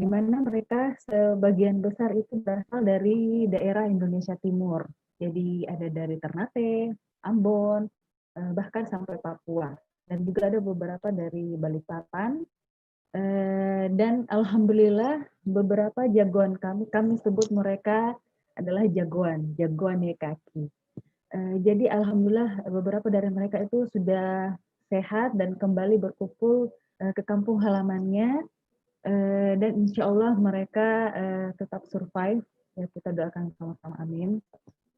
mana mereka sebagian besar itu berasal dari daerah Indonesia Timur. Jadi ada dari Ternate, Ambon, bahkan sampai Papua. Dan juga ada beberapa dari Balikpapan. Dan alhamdulillah beberapa jagoan kami sebut mereka adalah jagoan YKK. Jadi alhamdulillah beberapa dari mereka itu sudah sehat dan kembali berkumpul ke kampung halamannya, dan insya Allah mereka tetap survive, ya kita doakan sama-sama amin.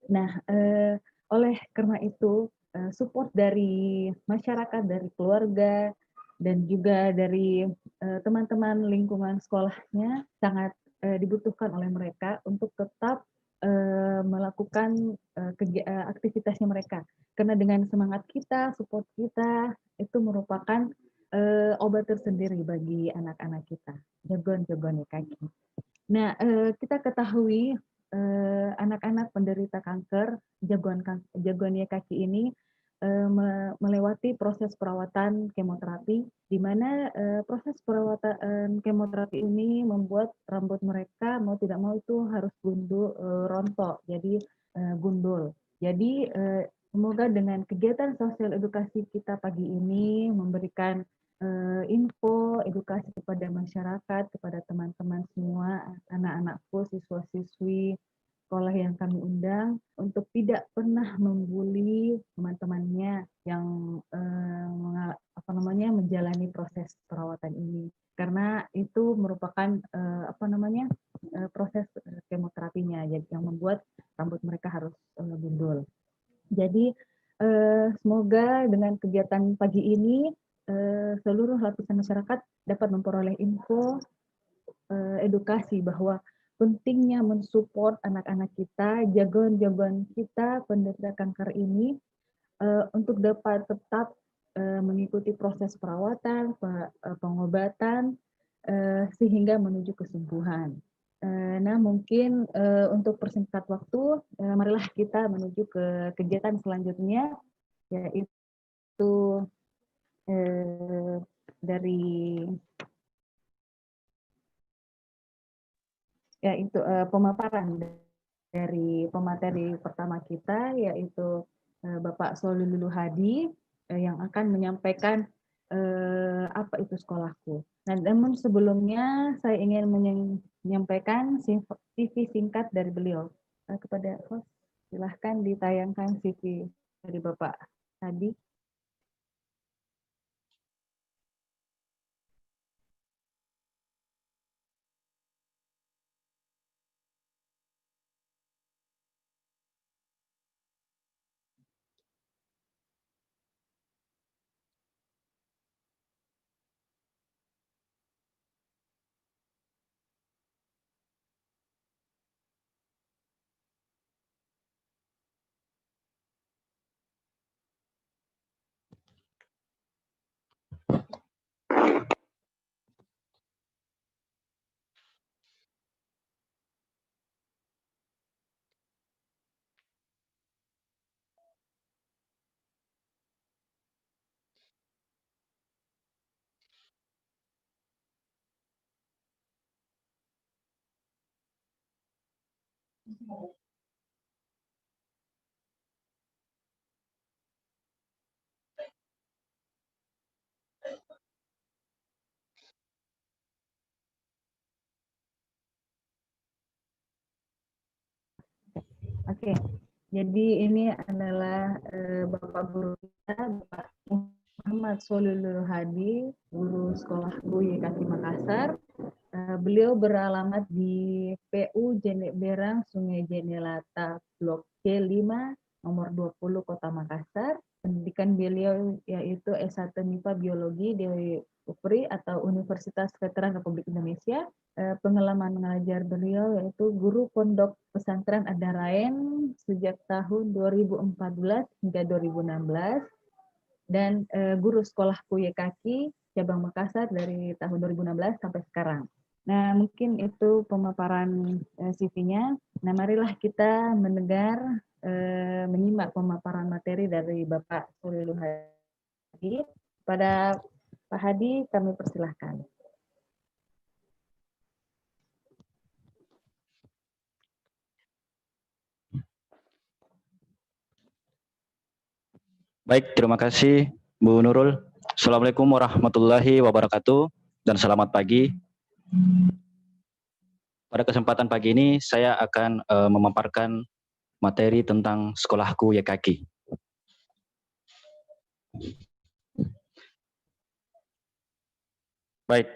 Nah, oleh karena itu support dari masyarakat, dari keluarga, dan juga dari teman-teman lingkungan sekolahnya sangat dibutuhkan oleh mereka untuk tetap melakukan aktivitasnya mereka. Karena dengan semangat kita, support kita, itu merupakan obat tersendiri bagi anak-anak kita, jagoan-jagoan kaki. Nah, kita ketahui anak-anak penderita kanker, jagoan YKK ini melewati proses perawatan kemoterapi, di mana proses perawatan kemoterapi ini membuat rambut mereka mau tidak mau itu harus rontok, jadi gundul. Jadi semoga dengan kegiatan sosial edukasi kita pagi ini memberikan info, edukasi kepada masyarakat, kepada teman-teman semua, anak-anakku, siswa-siswi sekolah yang kami undang, untuk tidak pernah membuli teman-temannya yang menjalani proses perawatan ini, karena itu merupakan proses kemoterapinya, yang membuat rambut mereka harus gundul. Jadi semoga dengan kegiatan pagi ini seluruh lapisan masyarakat dapat memperoleh info, edukasi bahwa pentingnya mensupport anak-anak kita, jagoan-jagoan kita penderita kanker ini untuk dapat tetap mengikuti proses perawatan, pengobatan, sehingga menuju kesembuhan. Nah, mungkin untuk persingkat waktu, marilah kita menuju ke kegiatan selanjutnya, yaitu pemaparan dari pemateri pertama kita, yaitu Bapak Solilulu Hadi, yang akan menyampaikan apa itu sekolahku. Nah, namun sebelumnya saya ingin menyampaikan CV singkat dari beliau. Kepada host, silahkan ditayangkan CV dari Bapak Hadi. Oke, jadi ini adalah Bapak Guru kita, Bapak Muhammad Solilul Hadi, guru sekolahku YKK Makassar. Beliau beralamat di PU Jenek Berang, Sungai Jenelata, Blok C5, nomor 20, Kota Makassar. Pendidikan beliau yaitu S1 MIPA Biologi di UPRI atau Universitas Veteran Republik Indonesia. Pengalaman mengajar beliau yaitu guru pondok pesantren Ad-Darain sejak tahun 2014 hingga 2016, dan guru sekolahku YKK cabang Makassar dari tahun 2016 sampai sekarang. Nah, mungkin itu pemaparan CV-nya. Nah, marilah kita menyimak pemaparan materi dari Bapak Solilul Hadi. Pada Pak Hadi, kami persilahkan. Baik, terima kasih Bu Nurul. Assalamualaikum warahmatullahi wabarakatuh dan selamat pagi. Pada kesempatan pagi ini saya akan memaparkan materi tentang sekolahku YKK. Baik,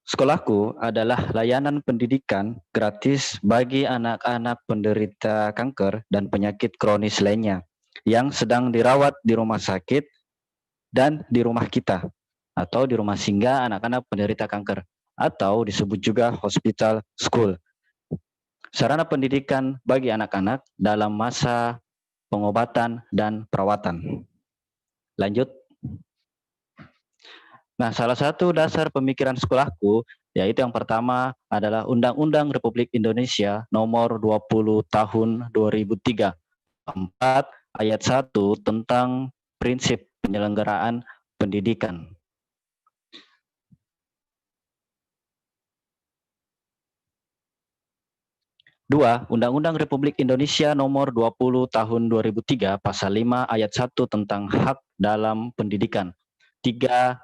sekolahku adalah layanan pendidikan gratis bagi anak-anak penderita kanker dan penyakit kronis lainnya yang sedang dirawat di rumah sakit dan di rumah kita atau di rumah singgah anak-anak penderita kanker atau disebut juga hospital school. Sarana pendidikan bagi anak-anak dalam masa pengobatan dan perawatan. Lanjut. Nah, salah satu dasar pemikiran sekolahku yaitu yang pertama adalah Undang-Undang Republik Indonesia Nomor 20 Tahun 2003, 4 ayat 1 tentang prinsip penyelenggaraan pendidikan. Dua, Undang-Undang Republik Indonesia Nomor 20 Tahun 2003 Pasal 5 ayat 1 tentang hak dalam pendidikan. 3.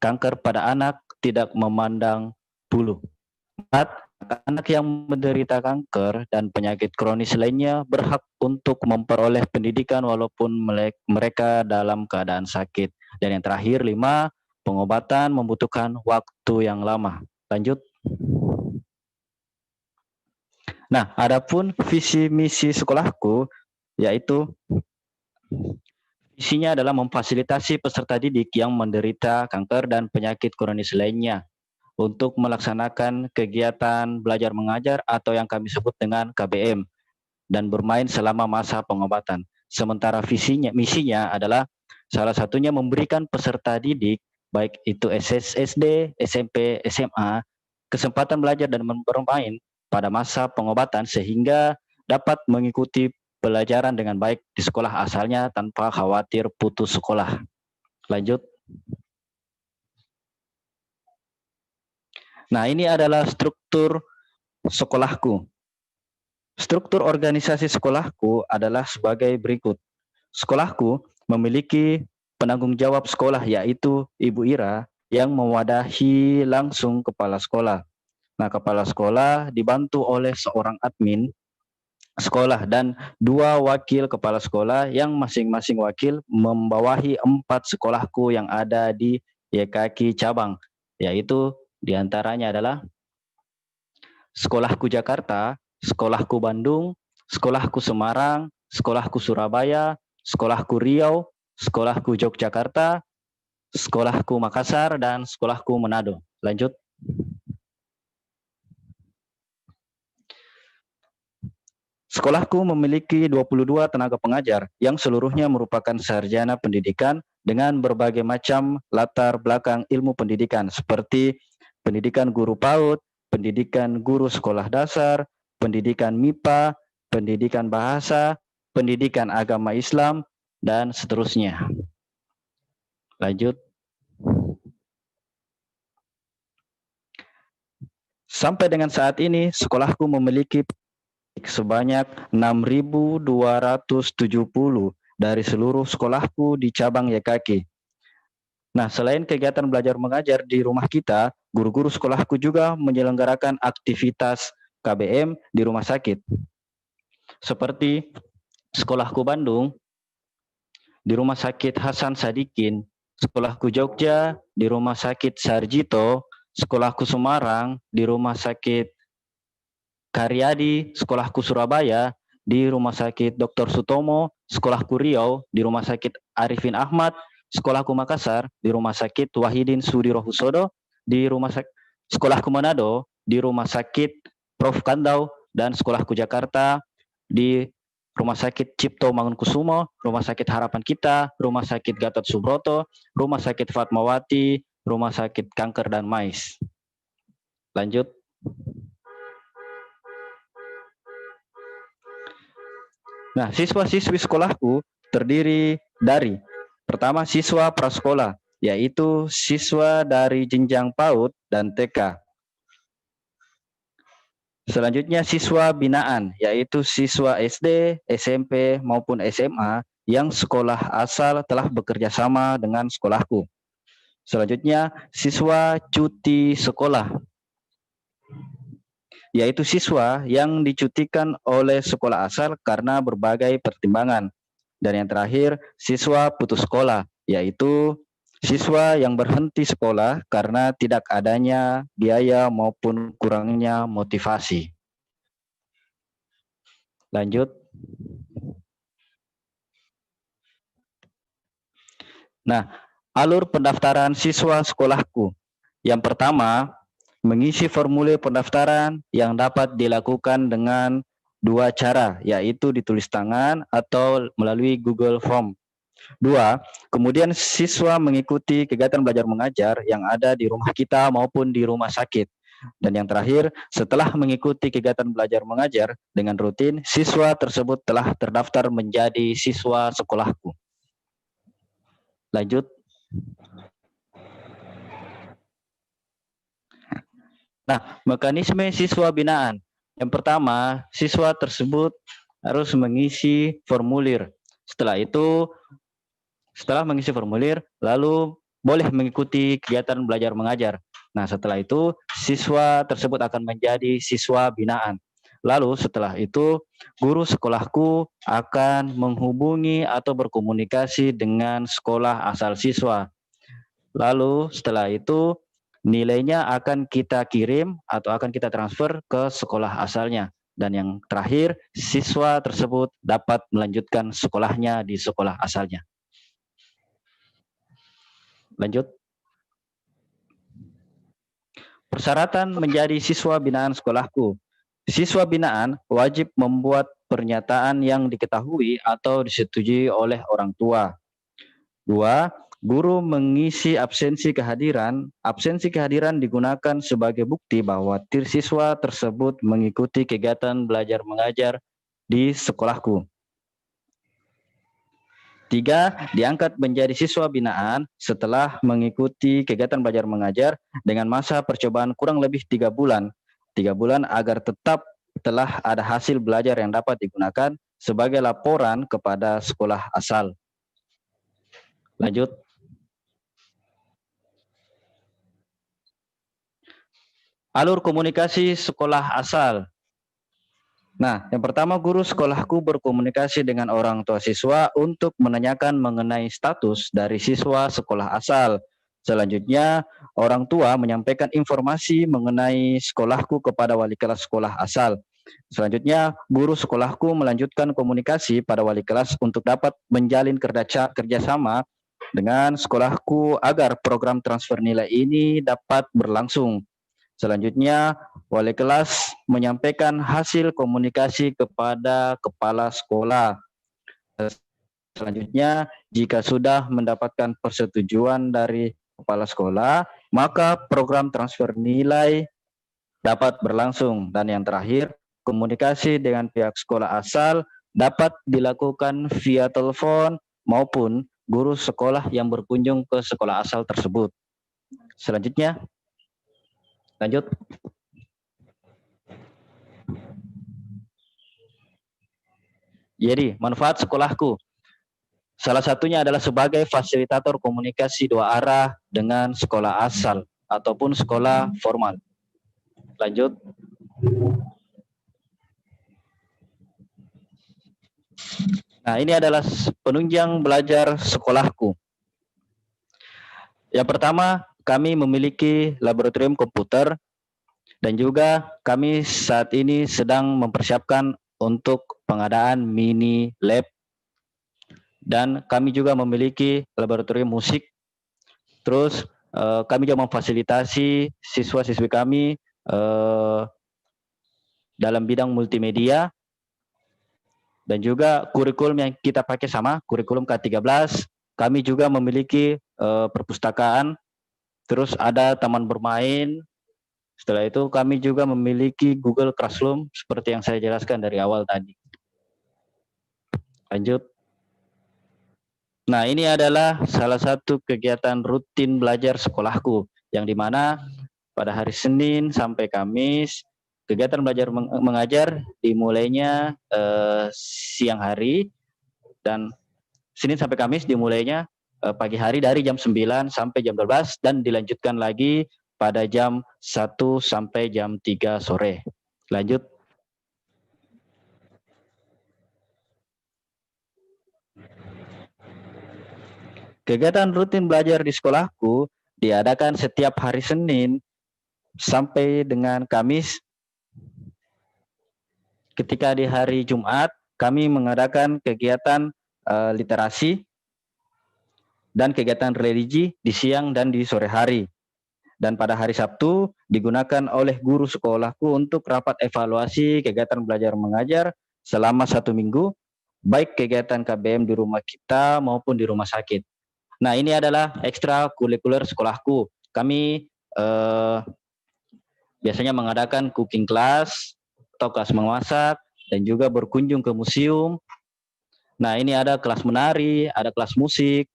Kanker pada anak tidak memandang bulu. 4. Anak yang menderita kanker dan penyakit kronis lainnya berhak untuk memperoleh pendidikan walaupun mereka dalam keadaan sakit. Dan yang terakhir 5. Pengobatan membutuhkan waktu yang lama. Lanjut. Nah, adapun visi misi sekolahku yaitu isinya adalah memfasilitasi peserta didik yang menderita kanker dan penyakit kronis lainnya untuk melaksanakan kegiatan belajar mengajar atau yang kami sebut dengan KBM dan bermain selama masa pengobatan. Sementara misinya adalah salah satunya memberikan peserta didik baik itu SD, SMP, SMA kesempatan belajar dan bermain pada masa pengobatan sehingga dapat mengikuti pelajaran dengan baik di sekolah asalnya tanpa khawatir putus sekolah. Lanjut. Nah, ini adalah struktur sekolahku. Struktur organisasi sekolahku adalah sebagai berikut. Sekolahku memiliki penanggung jawab sekolah yaitu Ibu Ira yang mewadahi langsung kepala sekolah. Nah, kepala sekolah dibantu oleh seorang admin sekolah dan 2 wakil kepala sekolah yang masing-masing wakil membawahi 4 sekolahku yang ada di YKK cabang, yaitu diantaranya adalah sekolahku Jakarta, sekolahku Bandung, sekolahku Semarang, sekolahku Surabaya, sekolahku Riau, sekolahku Yogyakarta, sekolahku Makassar, dan sekolahku Manado. Lanjut. Sekolahku memiliki 22 tenaga pengajar yang seluruhnya merupakan sarjana pendidikan dengan berbagai macam latar belakang ilmu pendidikan seperti pendidikan guru PAUD, pendidikan guru sekolah dasar, pendidikan MIPA, pendidikan bahasa, pendidikan agama Islam, dan seterusnya. Lanjut. Sampai dengan saat ini, sekolahku memiliki sebanyak 6.270 dari seluruh sekolahku di cabang YKK. Nah, selain kegiatan belajar mengajar di rumah kita, guru-guru sekolahku juga menyelenggarakan aktivitas KBM di rumah sakit. Seperti sekolahku Bandung, di rumah sakit Hasan Sadikin, sekolahku Jogja, di rumah sakit Sarjito, sekolahku Semarang, di rumah sakit Karyadi, sekolahku Surabaya, di Rumah Sakit Dr. Sutomo, sekolahku Riau, di Rumah Sakit Arifin Ahmad, sekolahku Makassar, di Rumah Sakit Wahidin Sudirohusodo, di sekolahku Manado, di Rumah Sakit Prof. Kandau, dan sekolahku Jakarta, di Rumah Sakit Cipto Mangunkusumo, Rumah Sakit Harapan Kita, Rumah Sakit Gatot Subroto, Rumah Sakit Fatmawati, Rumah Sakit Kanker dan Mais. Lanjut. Nah, siswa-siswi sekolahku terdiri dari pertama siswa prasekolah, yaitu siswa dari jenjang PAUD dan TK. Selanjutnya siswa binaan, yaitu siswa SD, SMP maupun SMA yang sekolah asal telah bekerja sama dengan sekolahku. Selanjutnya, siswa cuti sekolah, yaitu siswa yang dicutikan oleh sekolah asal karena berbagai pertimbangan. Dan yang terakhir, siswa putus sekolah, yaitu siswa yang berhenti sekolah karena tidak adanya biaya maupun kurangnya motivasi. Lanjut. Nah, alur pendaftaran siswa sekolahku. Yang pertama, mengisi formulir pendaftaran yang dapat dilakukan dengan dua cara, yaitu ditulis tangan atau melalui Google Form. Dua, kemudian siswa mengikuti kegiatan belajar mengajar yang ada di rumah kita maupun di rumah sakit. Dan yang terakhir, setelah mengikuti kegiatan belajar mengajar dengan rutin, siswa tersebut telah terdaftar menjadi siswa sekolahku. Lanjut. Nah, mekanisme siswa binaan. Yang pertama, siswa tersebut harus mengisi formulir. Setelah itu, setelah mengisi formulir, lalu boleh mengikuti kegiatan belajar mengajar. Nah, setelah itu, siswa tersebut akan menjadi siswa binaan. Lalu setelah itu, guru sekolahku akan menghubungi atau berkomunikasi dengan sekolah asal siswa. Lalu setelah itu, nilainya akan kita kirim atau akan kita transfer ke sekolah asalnya. Dan yang terakhir, siswa tersebut dapat melanjutkan sekolahnya di sekolah asalnya. Lanjut. Persyaratan menjadi siswa binaan sekolahku. Siswa binaan wajib membuat pernyataan yang diketahui atau disetujui oleh orang tua. Dua, guru mengisi absensi kehadiran. Absensi kehadiran digunakan sebagai bukti bahwa siswa tersebut mengikuti kegiatan belajar mengajar di sekolahku. Tiga, diangkat menjadi siswa binaan setelah mengikuti kegiatan belajar mengajar dengan masa percobaan kurang lebih 3 bulan. 3 bulan agar tetap telah ada hasil belajar yang dapat digunakan sebagai laporan kepada sekolah asal. Lanjut. Alur komunikasi sekolah asal. Nah, yang pertama, guru sekolahku berkomunikasi dengan orang tua siswa untuk menanyakan mengenai status dari siswa sekolah asal. Selanjutnya, orang tua menyampaikan informasi mengenai sekolahku kepada wali kelas sekolah asal. Selanjutnya, guru sekolahku melanjutkan komunikasi pada wali kelas untuk dapat menjalin kerjasama dengan sekolahku agar program transfer nilai ini dapat berlangsung. Selanjutnya, wali kelas menyampaikan hasil komunikasi kepada kepala sekolah. Selanjutnya, jika sudah mendapatkan persetujuan dari kepala sekolah, maka program transfer nilai dapat berlangsung. Dan yang terakhir, komunikasi dengan pihak sekolah asal dapat dilakukan via telepon maupun guru sekolah yang berkunjung ke sekolah asal tersebut. Selanjutnya, lanjut. Jadi, manfaat sekolahku. Salah satunya adalah sebagai fasilitator komunikasi dua arah dengan sekolah asal ataupun sekolah formal. Lanjut. Nah, ini adalah penunjang belajar sekolahku. Yang pertama, kami memiliki laboratorium komputer dan juga kami saat ini sedang mempersiapkan untuk pengadaan mini lab, dan kami juga memiliki laboratorium musik. Terus kami juga memfasilitasi siswa-siswi kami dalam bidang multimedia, dan juga kurikulum yang kita pakai sama, kurikulum K13. Kami juga memiliki perpustakaan, terus ada taman bermain. Setelah itu kami juga memiliki Google Classroom seperti yang saya jelaskan dari awal tadi. Lanjut. Nah, ini adalah salah satu kegiatan rutin belajar sekolahku, yang dimana pada hari Senin sampai Kamis kegiatan belajar mengajar dimulainya siang hari, dan Senin sampai Kamis dimulainya pagi hari dari jam 9 sampai jam 12 dan dilanjutkan lagi pada jam 1 sampai jam 3 sore. Lanjut. Kegiatan rutin belajar di sekolahku diadakan setiap hari Senin sampai dengan Kamis. Ketika di hari Jumat, kami mengadakan kegiatan literasi dan kegiatan religi di siang dan di sore hari. Dan pada hari Sabtu digunakan oleh guru sekolahku untuk rapat evaluasi kegiatan belajar mengajar selama 1 minggu, baik kegiatan KBM di rumah kita maupun di rumah sakit. Nah, ini adalah ekstrakurikuler sekolahku. Kami biasanya mengadakan cooking class atau kelas memasak dan juga berkunjung ke museum. Nah, ini ada kelas menari, ada kelas musik.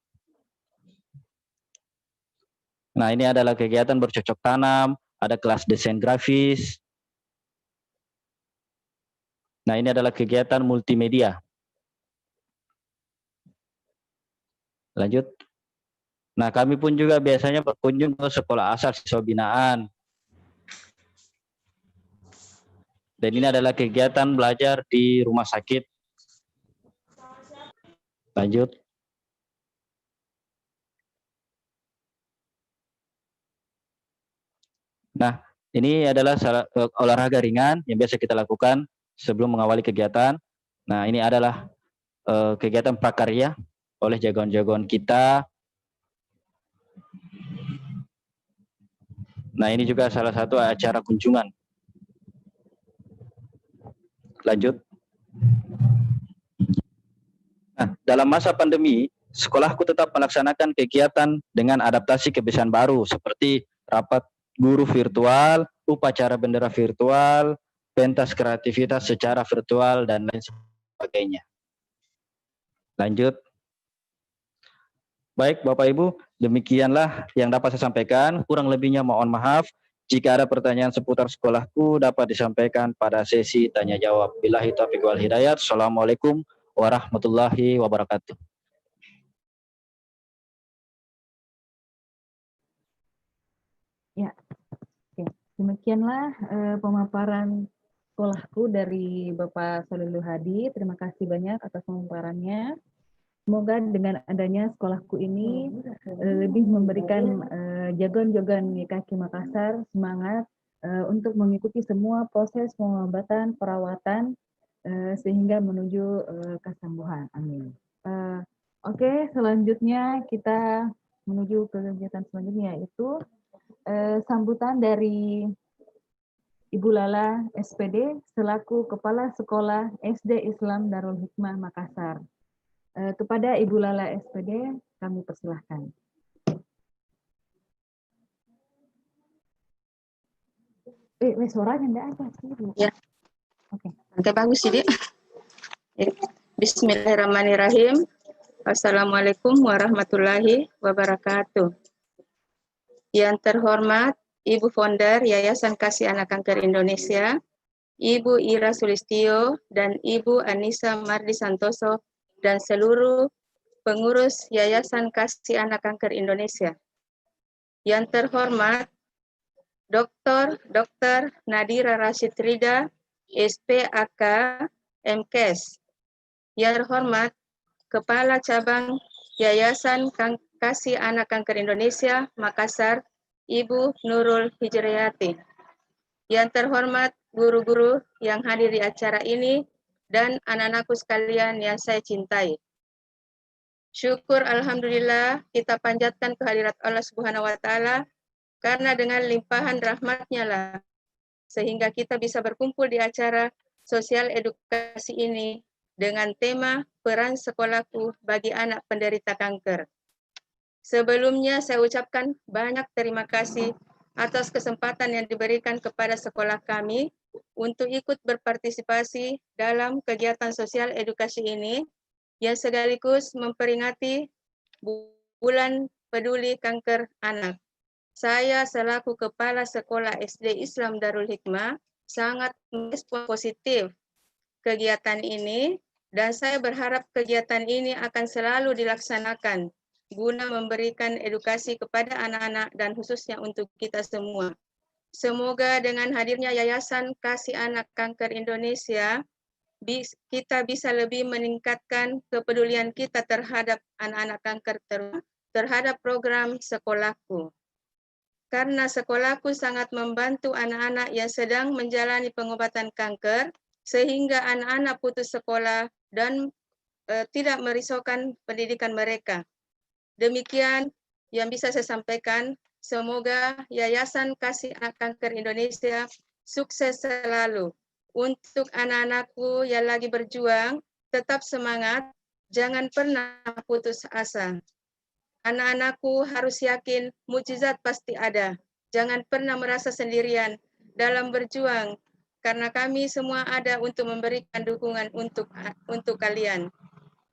Nah, ini adalah kegiatan bercocok tanam, ada kelas desain grafis. Nah, ini adalah kegiatan multimedia. Lanjut. Nah, kami pun juga biasanya berkunjung ke sekolah asal siswa binaan. Dan ini adalah kegiatan belajar di rumah sakit. Lanjut. Nah, ini adalah olahraga ringan yang biasa kita lakukan sebelum mengawali kegiatan. Nah, ini adalah kegiatan prakarya oleh jagoan-jagoan kita. Nah, ini juga salah satu acara kunjungan. Lanjut. Nah, dalam masa pandemi, sekolahku tetap melaksanakan kegiatan dengan adaptasi kebiasaan baru seperti rapat guru virtual, upacara bendera virtual, pentas kreativitas secara virtual, dan lain sebagainya. Lanjut. Baik, Bapak Ibu, demikianlah yang dapat saya sampaikan. Kurang lebihnya mohon maaf. Jika ada pertanyaan seputar sekolahku dapat disampaikan pada sesi tanya jawab. Billahi taufiq wal hidayat. Assalamualaikum warahmatullahi wabarakatuh. Ya, oke. Demikianlah pemaparan sekolahku dari Bapak Solihul Hadi. Terima kasih banyak atas pemaparannya. Semoga dengan adanya sekolahku ini lebih memberikan jagoan-jagoan YKK Makassar semangat untuk mengikuti semua proses pengobatan, perawatan sehingga menuju kesembuhan. Amin. Oke, selanjutnya kita menuju ke kegiatan selanjutnya, yaitu sambutan dari Ibu Lala SPD selaku Kepala Sekolah SD Islam Darul Hikmah Makassar. Kepada Ibu Lala SPD, kami persilahkan. Suaranya enggak ada sih, Bu. Ya. Oke. Oke, bagus sih, Dik. Bismillahirrahmanirrahim. Assalamualaikum warahmatullahi wabarakatuh. Yang terhormat Ibu Founder Yayasan Kasih Anak Kanker Indonesia, Ibu Ira Sulistyo dan Ibu Anissa Mardi Santoso dan seluruh pengurus Yayasan Kasih Anak Kanker Indonesia. Yang terhormat Dr. Nadira Rashid Rida, SPAK MKes. Yang terhormat Kepala Cabang Yayasan Kasih Anak Kanker Indonesia Makassar, Ibu Nurul Hijriyati. Yang terhormat guru-guru yang hadir di acara ini dan anak-anakku sekalian yang saya cintai. Syukur alhamdulillah kita panjatkan kehadirat Allah Subhanahu wa taala karena dengan limpahan rahmat-Nya lah sehingga kita bisa berkumpul di acara sosial edukasi ini dengan tema peran sekolahku bagi anak penderita kanker. Sebelumnya saya ucapkan banyak terima kasih atas kesempatan yang diberikan kepada sekolah kami untuk ikut berpartisipasi dalam kegiatan sosial edukasi ini yang sekaligus memperingati Bulan Peduli Kanker Anak. Saya selaku Kepala Sekolah SD Islam Darul Hikmah sangat merespon positif kegiatan ini Dan saya berharap kegiatan ini akan selalu dilaksanakan guna memberikan edukasi kepada anak-anak dan khususnya untuk kita semua. Semoga dengan hadirnya Yayasan Kasih Anak Kanker Indonesia, kita bisa lebih meningkatkan kepedulian kita terhadap anak-anak kanker, terhadap program Sekolahku. Karena Sekolahku sangat membantu anak-anak yang sedang menjalani pengobatan kanker, sehingga anak-anak putus sekolah dan tidak merisaukan pendidikan mereka. Demikian yang bisa saya sampaikan. Semoga Yayasan Kasih Anak Kanker Indonesia sukses selalu. Untuk anak-anakku yang lagi berjuang, tetap semangat, jangan pernah putus asa. Anak-anakku harus yakin mukjizat pasti ada. Jangan pernah merasa sendirian dalam berjuang, karena kami semua ada untuk memberikan dukungan untuk kalian.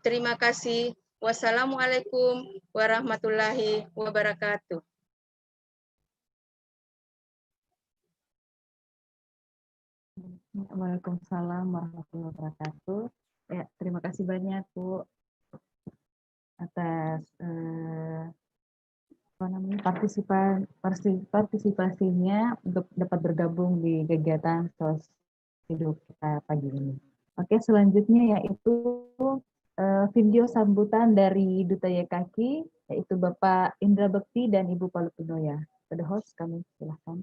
Terima kasih. Wassalamualaikum warahmatullahi wabarakatuh. Waalaikumsalam warahmatullahi wabarakatuh. Ya, terima kasih banyak Bu atas partisipasinya untuk dapat bergabung di kegiatan SOS hidup kita pagi ini. Oke, selanjutnya yaitu video sambutan dari Duta YKK, yaitu Bapak Indra Bekti dan Ibu Palupinoya. Pada host kami silahkan.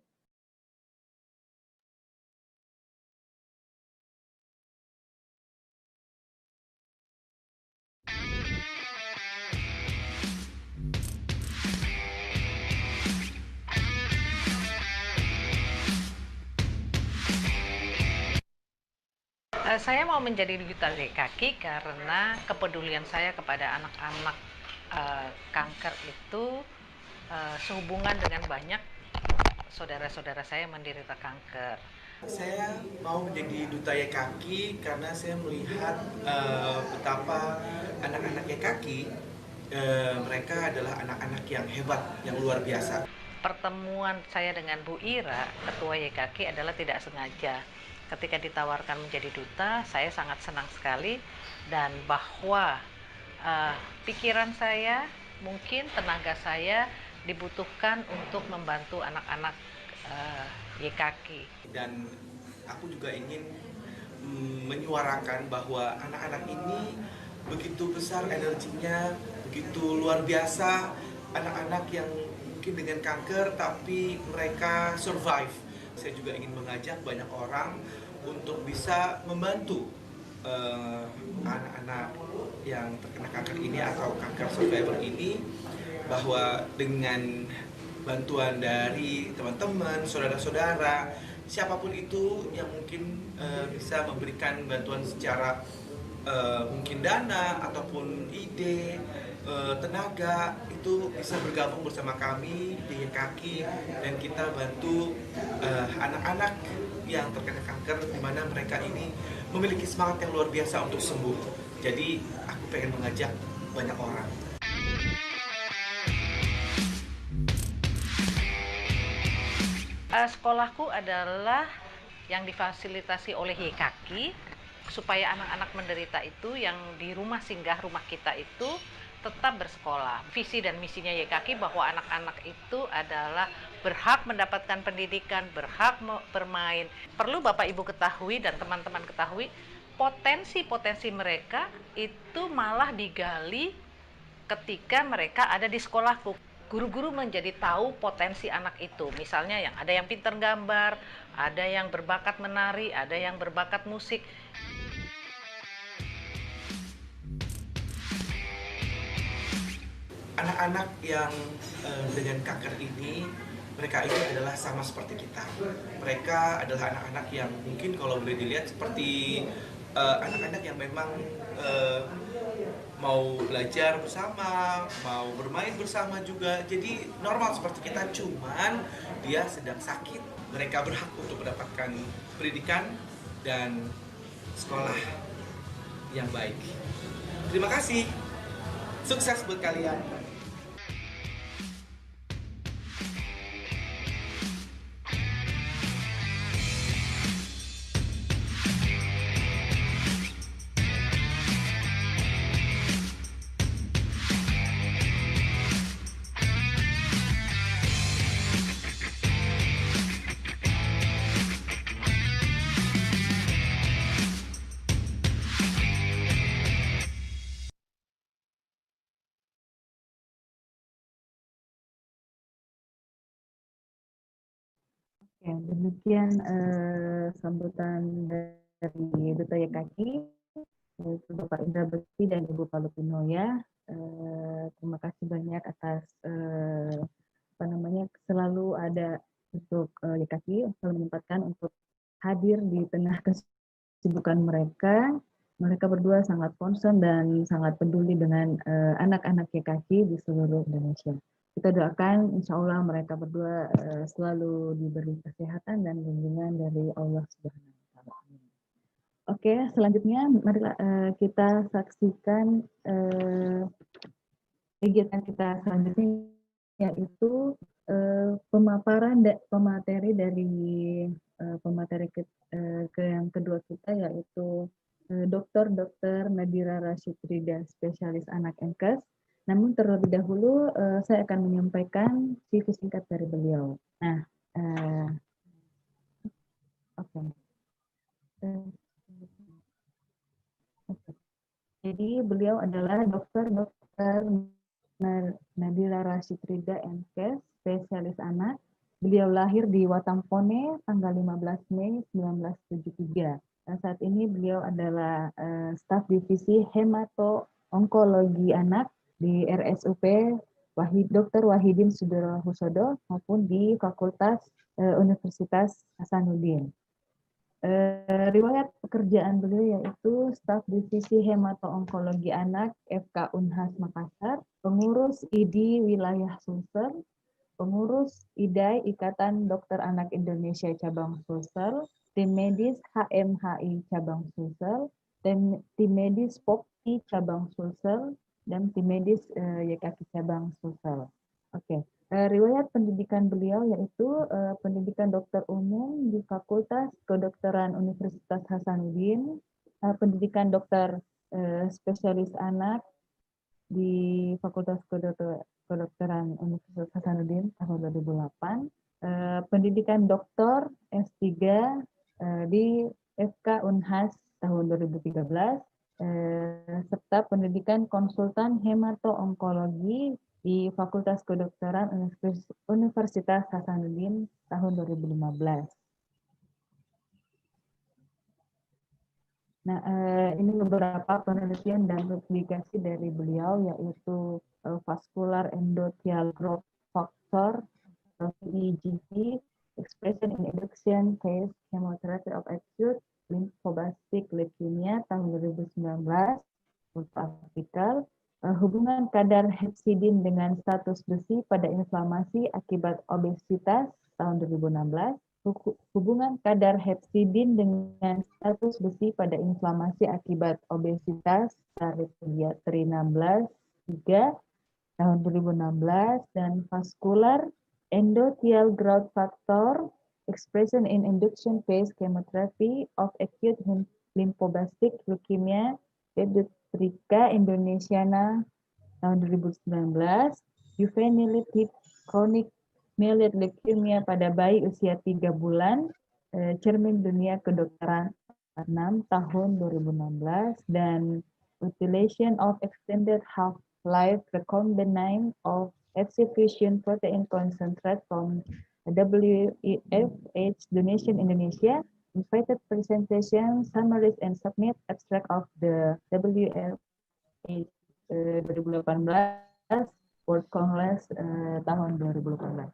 Saya mau menjadi duta YKK karena kepedulian saya kepada anak-anak kanker itu sehubungan dengan banyak saudara-saudara saya yang menderita kanker. Saya mau menjadi duta YKK karena saya melihat betapa anak-anak YKK mereka adalah anak-anak yang hebat, yang luar biasa. Pertemuan saya dengan Bu Ira, Ketua YKK, adalah tidak sengaja. Ketika ditawarkan menjadi duta, saya sangat senang sekali, dan bahwa pikiran saya, mungkin tenaga saya dibutuhkan untuk membantu anak-anak YKK. Dan aku juga ingin menyuarakan bahwa anak-anak ini begitu besar energinya, begitu luar biasa, anak-anak yang mungkin dengan kanker tapi mereka survive. Saya juga ingin mengajak banyak orang untuk bisa membantu anak-anak yang terkena kanker ini atau kanker survivor ini, bahwa dengan bantuan dari teman-teman, saudara-saudara, siapapun itu yang mungkin bisa memberikan bantuan secara mungkin dana ataupun ide, tenaga, itu bisa bergabung bersama kami di YKK dan kita bantu anak-anak yang terkena kanker, di mana mereka ini memiliki semangat yang luar biasa untuk sembuh. Jadi aku pengen mengajak banyak orang. Sekolahku adalah yang difasilitasi oleh YKK supaya anak-anak menderita itu yang di rumah singgah rumah kita itu tetap bersekolah. Visi dan misinya YKK bahwa anak-anak itu adalah berhak mendapatkan pendidikan, berhak bermain. Perlu Bapak Ibu ketahui dan teman-teman ketahui, potensi-potensi mereka itu malah digali ketika mereka ada di sekolahku. Guru-guru menjadi tahu potensi anak itu. Misalnya ada yang pintar gambar, ada yang berbakat menari, ada yang berbakat musik. Anak-anak yang dengan kanker ini, mereka ini adalah sama seperti kita. Mereka adalah anak-anak yang mungkin kalau boleh dilihat seperti anak-anak yang memang mau belajar bersama, mau bermain bersama juga. Jadi normal seperti kita, cuman dia sedang sakit. Mereka berhak untuk mendapatkan pendidikan dan sekolah yang baik. Terima kasih. Sukses buat kalian. Ya, demikian sambutan dari Duta YKK, yaitu Bapak Indra Bekti dan Ibu Palupino ya. Terima kasih banyak atas selalu ada untuk YKK selalu menyempatkan untuk hadir di tengah kesibukan mereka. Mereka berdua sangat concern dan sangat peduli dengan anak-anak YKK di seluruh Indonesia. Kita doakan insya Allah mereka berdua selalu diberi kesehatan dan bimbingan dari Allah Subhanahu wa Ta'ala. Oke, selanjutnya mari kita saksikan kegiatan kita selanjutnya, yaitu pemaparan pemateri dari pemateri ke yang kedua kita, yaitu Dr. Nadira Rashid Rida, spesialis anak MKes. Namun terlebih dahulu saya akan menyampaikan CV singkat dari beliau. Nah, jadi beliau adalah Dr. Nadira Rashid Rida MKes, spesialis anak. Beliau lahir di Watampone tanggal 15 Mei 1973. Dan saat ini beliau adalah staf divisi hemato-onkologi anak di RSUP Dr. Wahidin Sudirohusodo maupun di Fakultas Universitas Hasanuddin. Riwayat pekerjaan beliau yaitu staf divisi hemato-onkologi anak FK Unhas Makassar, pengurus ID wilayah Sulsel, pengurus IDAI Ikatan Dokter Anak Indonesia Cabang Sulsel, tim medis HMHI Cabang Sulsel, dan tim medis POPI Cabang Sulsel, dan tim medis YKK Cabang Sulsel. Oke. Riwayat pendidikan beliau yaitu pendidikan dokter umum di Fakultas Kedokteran Universitas Hasanuddin, pendidikan dokter spesialis anak di Fakultas Kedokteran Universitas Hasanuddin tahun 2008, pendidikan dokter S3 di FK Unhas tahun 2013, serta pendidikan konsultan hemato-onkologi di Fakultas Kedokteran Universitas Hasanuddin tahun 2015. Nah, ini beberapa penelitian dan publikasi dari beliau, yaitu vascular endothelial growth factor (VEGF), expression in induction phase chemotherapy of acute lymphoblastic leukemia tahun 2019, untuk artikel hubungan kadar hepsidin dengan status besi pada inflamasi akibat obesitas tahun 2016, hubungan kadar hepsidin dengan status besi pada inflamasi akibat obesitas Tri 16 3 tahun 2016, dan vascular endothelial growth factor expression in induction phase chemotherapy of acute lymphoblastic leukemia Pediatrica Indonesiana tahun 2019, juvenile chronic myeloid leukemia pada bayi usia 3 bulan, Cermin Dunia Kedokteran 6 tahun 2016, dan utilization of extended half-life recombinant of Fc fusion protein concentrate from WFH Donation Indonesia, invited presentation, summaries, and submit abstract of the WFH 2018 World Congress tahun 2018.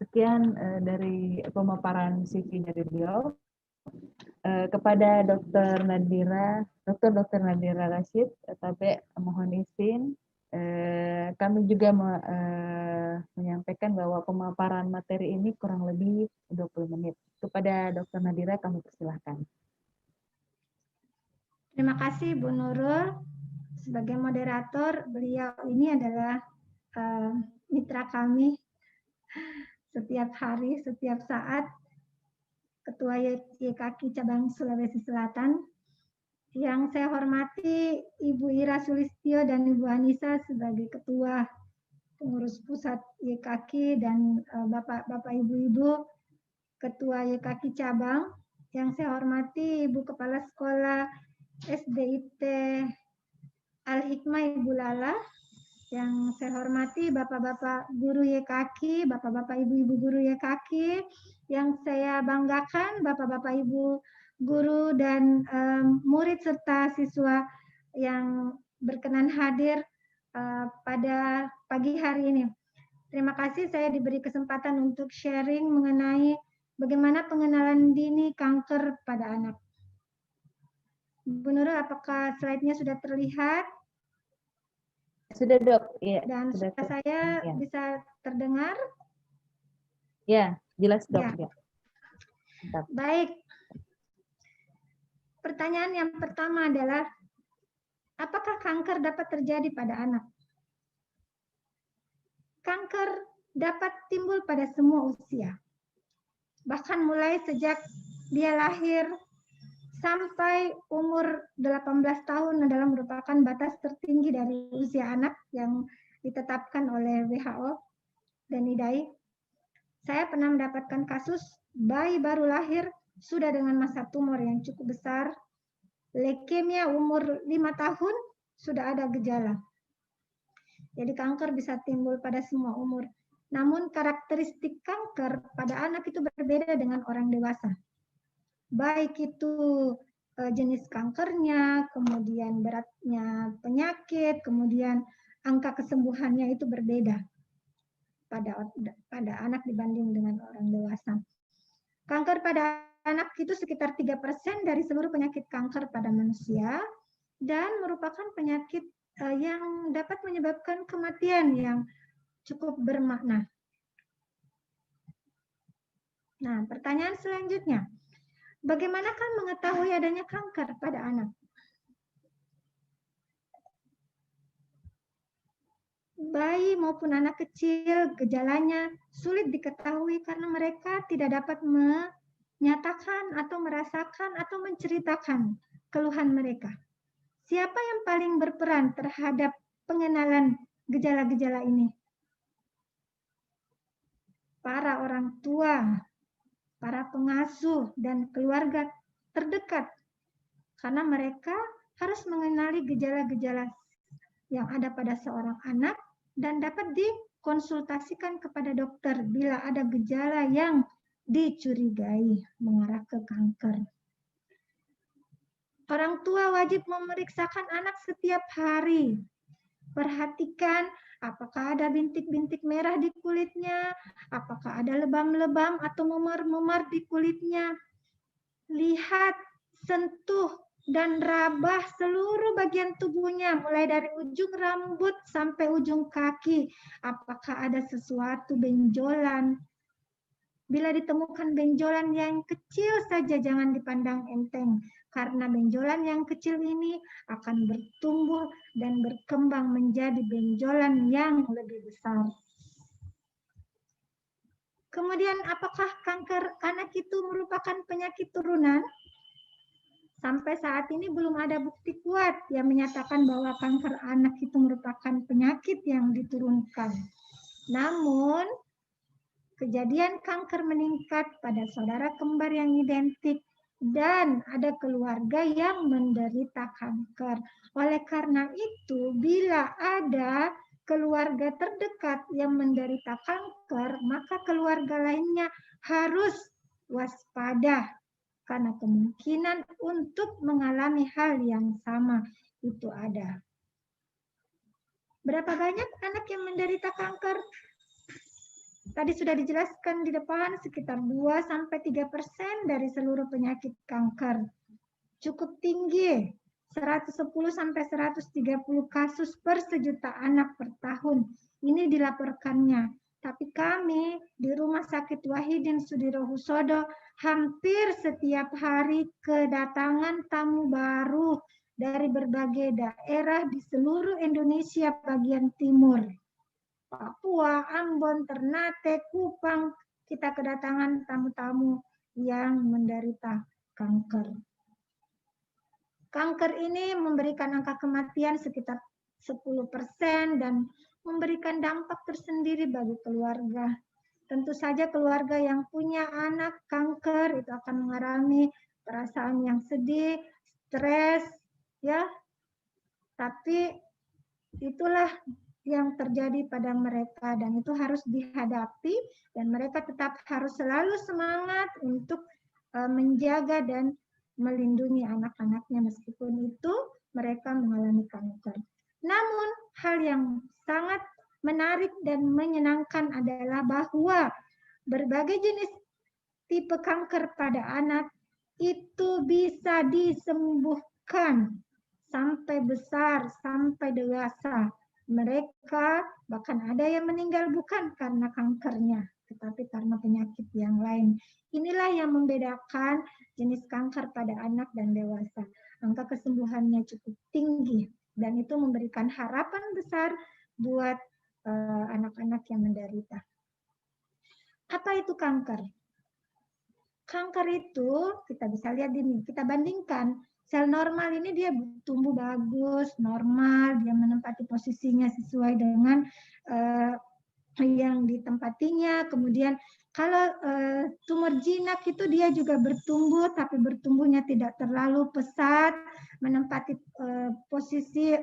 Sekian dari pemaparan CV dari beliau. Kepada Dr. Nadira Rashid, tapi mohon izin, kami juga menyampaikan bahwa pemaparan materi ini kurang lebih 20 menit. Kepada Dr. Nadira, kami persilahkan. Terima kasih Bu Nurul. Sebagai moderator, beliau ini adalah mitra kami setiap hari, setiap saat, Ketua YKK Cabang Sulawesi Selatan. Yang saya hormati Ibu Ira Sulistyo dan Ibu Anissa sebagai Ketua Pengurus Pusat YKK, dan Bapak-Bapak Ibu-Ibu Ketua YKK Cabang. Yang saya hormati Ibu Kepala Sekolah SDIT Al-Hikmah Ibu Lala, Yang saya hormati Bapak-Bapak guru YKK, Bapak-Bapak Ibu-Ibu guru YKK, yang saya banggakan Bapak-Bapak Ibu guru dan murid serta siswa yang berkenan hadir pada pagi hari ini. Terima kasih saya diberi kesempatan untuk sharing mengenai bagaimana pengenalan dini kanker pada anak. Bu Nurul, apakah slide-nya sudah terlihat? Sudah, Dok. Ya, Dan sudah suara saya ya. bisa terdengar? Ya, jelas, Dok. Ya. Ya. Mantap. Baik. Pertanyaan yang pertama adalah, apakah kanker dapat terjadi pada anak? Kanker dapat timbul pada semua usia. Bahkan mulai sejak dia lahir sampai umur 18 tahun adalah merupakan batas tertinggi dari usia anak yang ditetapkan oleh WHO dan IDAI. Saya pernah mendapatkan kasus bayi baru lahir sudah dengan massa tumor yang cukup besar, leukemia umur 5 tahun sudah ada gejala. Jadi kanker bisa timbul pada semua umur. Namun karakteristik kanker pada anak itu berbeda dengan orang dewasa. Baik itu jenis kankernya, kemudian beratnya penyakit, kemudian angka kesembuhannya itu berbeda pada anak dibanding dengan orang dewasa. Kanker pada anak itu sekitar 3% dari seluruh penyakit kanker pada manusia dan merupakan penyakit yang dapat menyebabkan kematian yang cukup bermakna. Nah, pertanyaan selanjutnya, bagaimanakah mengetahui adanya kanker pada anak? Bayi maupun anak kecil gejalanya sulit diketahui karena mereka tidak dapat menyatakan atau merasakan atau menceritakan keluhan mereka. Siapa yang paling berperan terhadap pengenalan gejala-gejala ini? Para orang tua, para pengasuh, dan keluarga terdekat. Karena mereka harus mengenali gejala-gejala yang ada pada seorang anak dan dapat dikonsultasikan kepada dokter bila ada gejala yang dicurigai mengarah ke kanker. Orang tua wajib memeriksakan anak setiap hari. Perhatikan apakah ada bintik-bintik merah di kulitnya, apakah ada lebam-lebam atau memar-memar di kulitnya. Lihat, sentuh, dan rabah seluruh bagian tubuhnya, mulai dari ujung rambut sampai ujung kaki. Apakah ada sesuatu benjolan? Bila ditemukan benjolan yang kecil saja jangan dipandang enteng, karena benjolan yang kecil ini akan bertumbuh dan berkembang menjadi benjolan yang lebih besar. Kemudian apakah kanker anak itu merupakan penyakit turunan? Sampai saat ini belum ada bukti kuat yang menyatakan bahwa kanker anak itu merupakan penyakit yang diturunkan. Namun, kejadian kanker meningkat pada saudara kembar yang identik dan ada keluarga yang menderita kanker. Oleh karena itu, bila ada keluarga terdekat yang menderita kanker, maka keluarga lainnya harus waspada karena kemungkinan untuk mengalami hal yang sama itu ada. Berapa banyak anak yang menderita kanker? Tadi sudah dijelaskan di depan, sekitar 2-3% dari seluruh penyakit kanker. Cukup tinggi, 110-130 kasus per sejuta anak per tahun. Ini dilaporkannya. Tapi kami di Rumah Sakit Wahidin Sudirohusodo hampir setiap hari kedatangan tamu baru dari berbagai daerah di seluruh Indonesia bagian timur. Papua, Ambon, Ternate, Kupang, kita kedatangan tamu-tamu yang menderita kanker. Kanker ini memberikan angka kematian sekitar 10% dan memberikan dampak tersendiri bagi keluarga. Tentu saja keluarga yang punya anak kanker itu akan mengalami perasaan yang sedih, stres, ya. Tapi itulah yang terjadi pada mereka, dan itu harus dihadapi, dan mereka tetap harus selalu semangat untuk menjaga dan melindungi anak-anaknya meskipun itu mereka mengalami kanker. Namun hal yang sangat menarik dan menyenangkan adalah bahwa berbagai jenis tipe kanker pada anak itu bisa disembuhkan sampai besar, sampai dewasa. Mereka bahkan ada yang meninggal bukan karena kankernya, tetapi karena penyakit yang lain. Inilah yang membedakan jenis kanker pada anak dan dewasa. Angka kesembuhannya cukup tinggi dan itu memberikan harapan besar buat anak-anak yang menderita. Apa itu kanker? Kanker itu kita bisa lihat ini, kita bandingkan. Sel normal ini dia tumbuh bagus, normal, dia menempati posisinya sesuai dengan yang ditempatinya. Kemudian kalau tumor jinak itu dia juga bertumbuh, tapi bertumbuhnya tidak terlalu pesat, menempati posisi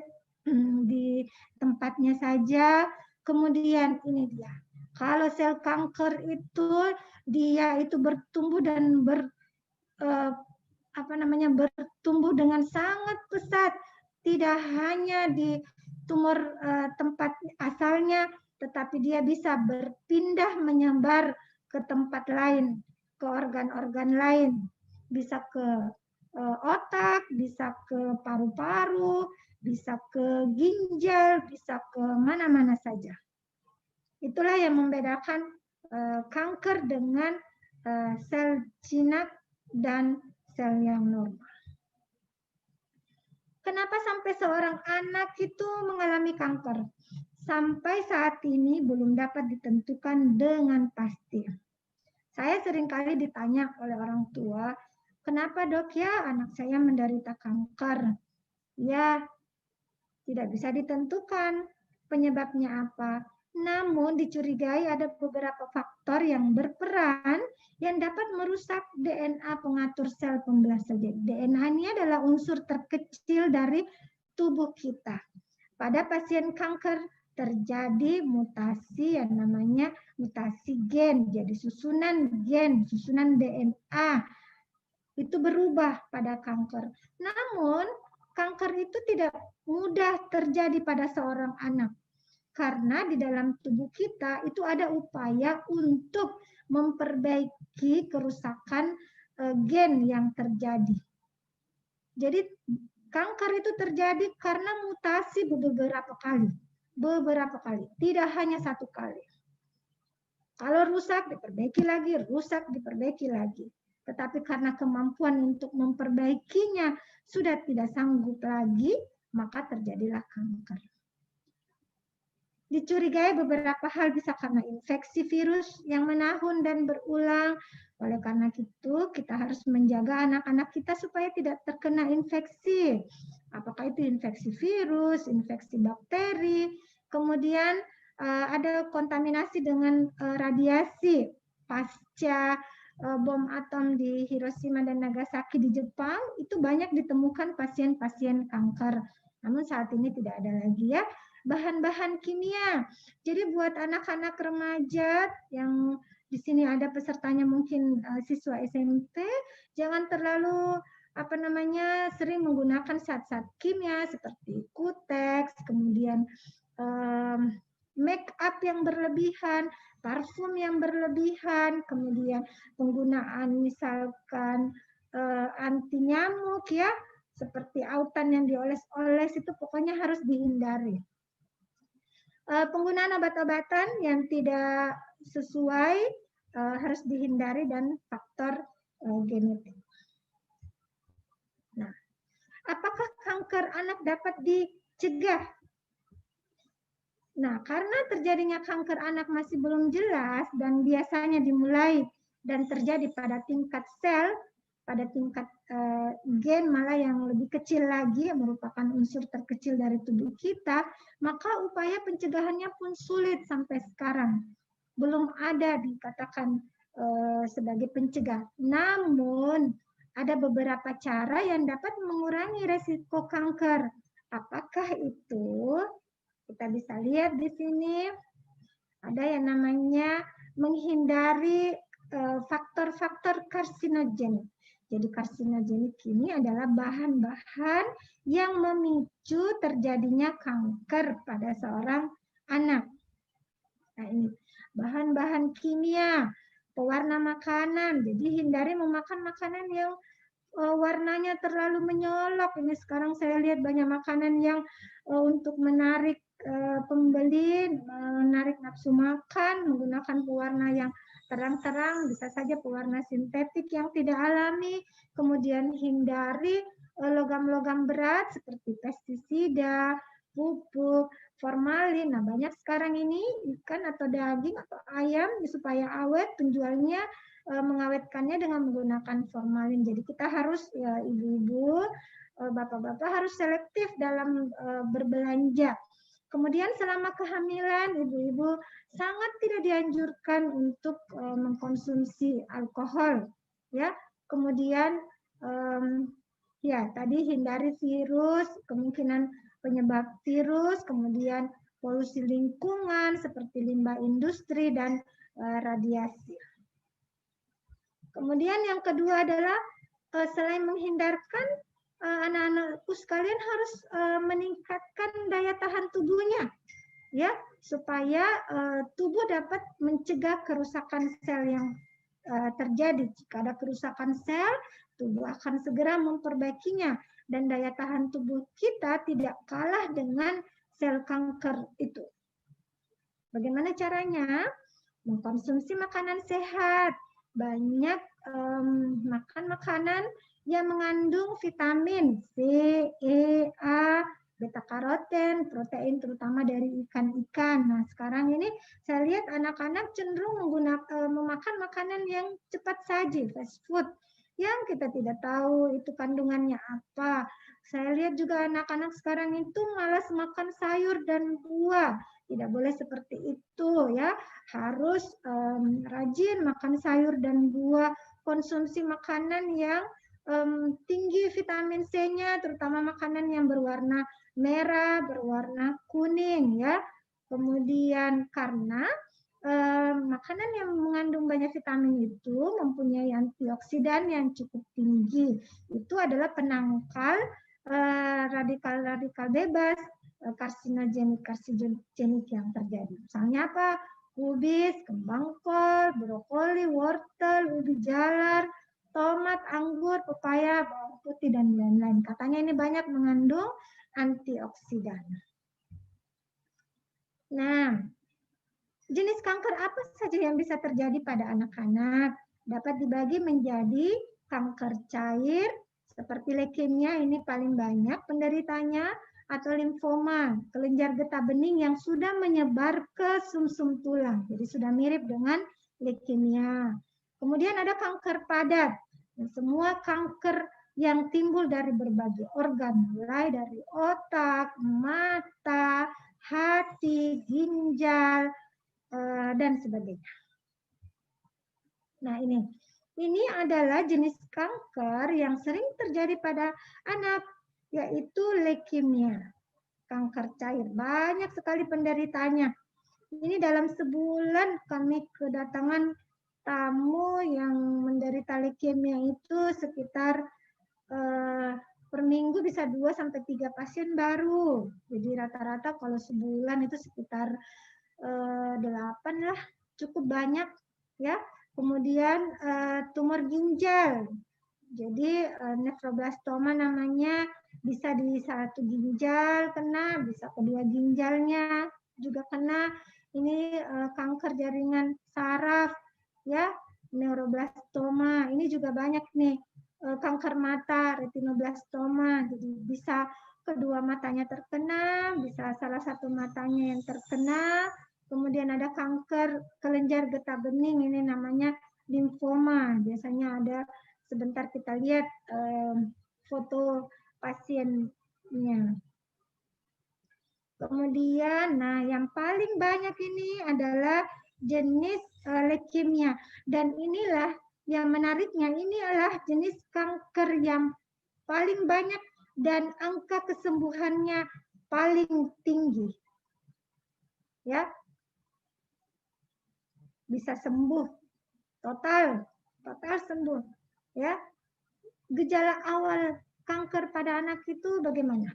di tempatnya saja. Kemudian ini dia. Kalau sel kanker itu dia itu bertumbuh dan bertumbuh dengan sangat pesat, tidak hanya di tumor tempat asalnya, tetapi dia bisa berpindah menyebar ke tempat lain, ke organ-organ lain, bisa ke otak, bisa ke paru-paru, bisa ke ginjal, bisa ke mana-mana saja. Itulah yang membedakan kanker dengan sel jinak dan sel yang normal. Kenapa sampai seorang anak itu mengalami kanker? Sampai saat ini belum dapat ditentukan dengan pasti. Saya seringkali ditanya oleh orang tua, kenapa dok ya anak saya menderita kanker? Ya, tidak bisa ditentukan penyebabnya apa. Namun dicurigai ada beberapa faktor yang berperan yang dapat merusak DNA pengatur sel pembelah sel. DNA ini adalah unsur terkecil dari tubuh kita. Pada pasien kanker terjadi mutasi yang namanya mutasi gen. Jadi susunan gen, susunan DNA itu berubah pada kanker. Namun kanker itu tidak mudah terjadi pada seorang anak. Karena di dalam tubuh kita itu ada upaya untuk memperbaiki kerusakan gen yang terjadi. Jadi kanker itu terjadi karena mutasi beberapa kali. Tidak hanya satu kali. Kalau rusak diperbaiki lagi, rusak diperbaiki lagi. Tetapi karena kemampuan untuk memperbaikinya sudah tidak sanggup lagi, maka terjadilah kanker. Dicurigai beberapa hal bisa karena infeksi virus yang menahun dan berulang. Oleh karena itu, kita harus menjaga anak-anak kita supaya tidak terkena infeksi. Apakah itu infeksi virus, infeksi bakteri, kemudian ada kontaminasi dengan radiasi pasca bom atom di Hiroshima dan Nagasaki di Jepang, itu banyak ditemukan pasien-pasien kanker. Namun saat ini tidak ada lagi ya. Bahan-bahan kimia. Jadi buat anak-anak remaja yang di sini ada pesertanya mungkin siswa SMP, jangan terlalu sering menggunakan zat-zat kimia seperti kutex, kemudian make up yang berlebihan, parfum yang berlebihan, kemudian penggunaan misalkan anti nyamuk ya, seperti autan yang dioles-oles itu pokoknya harus dihindari. Penggunaan obat-obatan yang tidak sesuai harus dihindari dan faktor genetik. Nah, apakah kanker anak dapat dicegah? Nah, karena terjadinya kanker anak masih belum jelas dan biasanya dimulai dan terjadi pada tingkat sel, pada tingkat gen malah yang lebih kecil lagi, yang merupakan unsur terkecil dari tubuh kita, maka upaya pencegahannya pun sulit sampai sekarang. Belum ada dikatakan sebagai pencegah. Namun, ada beberapa cara yang dapat mengurangi resiko kanker. Apakah itu? Kita bisa lihat di sini ada yang namanya menghindari faktor-faktor karsinogenik. Jadi karsinogenik ini adalah bahan-bahan yang memicu terjadinya kanker pada seorang anak. Nah ini bahan-bahan kimia, pewarna makanan. Jadi hindari memakan makanan yang warnanya terlalu menyolok. Ini sekarang saya lihat banyak makanan yang untuk menarik pembeli, menarik nafsu makan, menggunakan pewarna yang terang-terang, bisa saja pewarna sintetik yang tidak alami. Kemudian hindari logam-logam berat seperti pestisida, pupuk, formalin. Nah, banyak sekarang ini ikan atau daging atau ayam supaya awet penjualnya mengawetkannya dengan menggunakan formalin. Jadi kita harus ya ibu-ibu, bapak-bapak harus selektif dalam berbelanja. Kemudian selama kehamilan ibu-ibu sangat tidak dianjurkan untuk mengkonsumsi alkohol, ya. Kemudian ya tadi hindari virus, kemungkinan penyebab virus, kemudian polusi lingkungan seperti limbah industri dan radiasi. Kemudian yang kedua adalah selain menghindarkan, anak-anakku sekalian harus meningkatkan daya tahan tubuhnya, ya, supaya tubuh dapat mencegah kerusakan sel yang terjadi. Jika ada kerusakan sel, tubuh akan segera memperbaikinya dan daya tahan tubuh kita tidak kalah dengan sel kanker itu. Bagaimana caranya? Mengkonsumsi makanan sehat, banyak makan makanan yang mengandung vitamin C, E, A, beta karoten, protein terutama dari ikan-ikan. Nah, sekarang ini saya lihat anak-anak cenderung memakan makanan yang cepat saji, fast food, yang kita tidak tahu itu kandungannya apa. Saya lihat juga anak-anak sekarang itu malas makan sayur dan buah. Tidak boleh seperti itu, ya. Harus rajin makan sayur dan buah, konsumsi makanan yang tinggi vitamin C-nya, terutama makanan yang berwarna merah, berwarna kuning, ya. Kemudian karena makanan yang mengandung banyak vitamin itu mempunyai antioksidan yang cukup tinggi. Itu adalah penangkal radikal-radikal bebas, karsinogenik yang terjadi. Misalnya apa? Kubis, kembang kol, brokoli, wortel, ubi jalar, tomat, anggur, pepaya, bawang putih, dan lain-lain. Katanya ini banyak mengandung antioksidan. Nah, jenis kanker apa saja yang bisa terjadi pada anak-anak? Dapat dibagi menjadi kanker cair, seperti leukemia, ini paling banyak penderitanya, atau limfoma, kelenjar getah bening yang sudah menyebar ke sumsum tulang. Jadi sudah mirip dengan leukemia. Kemudian ada kanker padat. Semua kanker yang timbul dari berbagai organ, mulai dari otak, mata, hati, ginjal, dan sebagainya. Nah, ini adalah jenis kanker yang sering terjadi pada anak, yaitu leukemia, kanker cair. Banyak sekali penderitanya. Ini dalam sebulan kami kedatangan tamu yang menderita leukemia itu sekitar per minggu bisa 2-3 pasien baru. Jadi rata-rata kalau sebulan itu sekitar 8 lah, cukup banyak, ya. Kemudian tumor ginjal. Jadi nefroblastoma namanya, bisa di satu ginjal kena, bisa kedua ginjalnya juga kena. Ini kanker jaringan saraf, ya, neuroblastoma. Ini juga banyak nih, kanker mata, retinoblastoma. Jadi bisa kedua matanya terkena, bisa salah satu matanya yang terkena. Kemudian ada kanker kelenjar getah bening, ini namanya limfoma. Biasanya ada, sebentar kita lihat foto pasiennya. Kemudian, nah yang paling banyak ini adalah jenis leukemia. Dan inilah yang menariknya, ini adalah jenis kanker yang paling banyak dan angka kesembuhannya paling tinggi. ya, bisa sembuh total sembuh, ya. Gejala awal kanker pada anak itu bagaimana?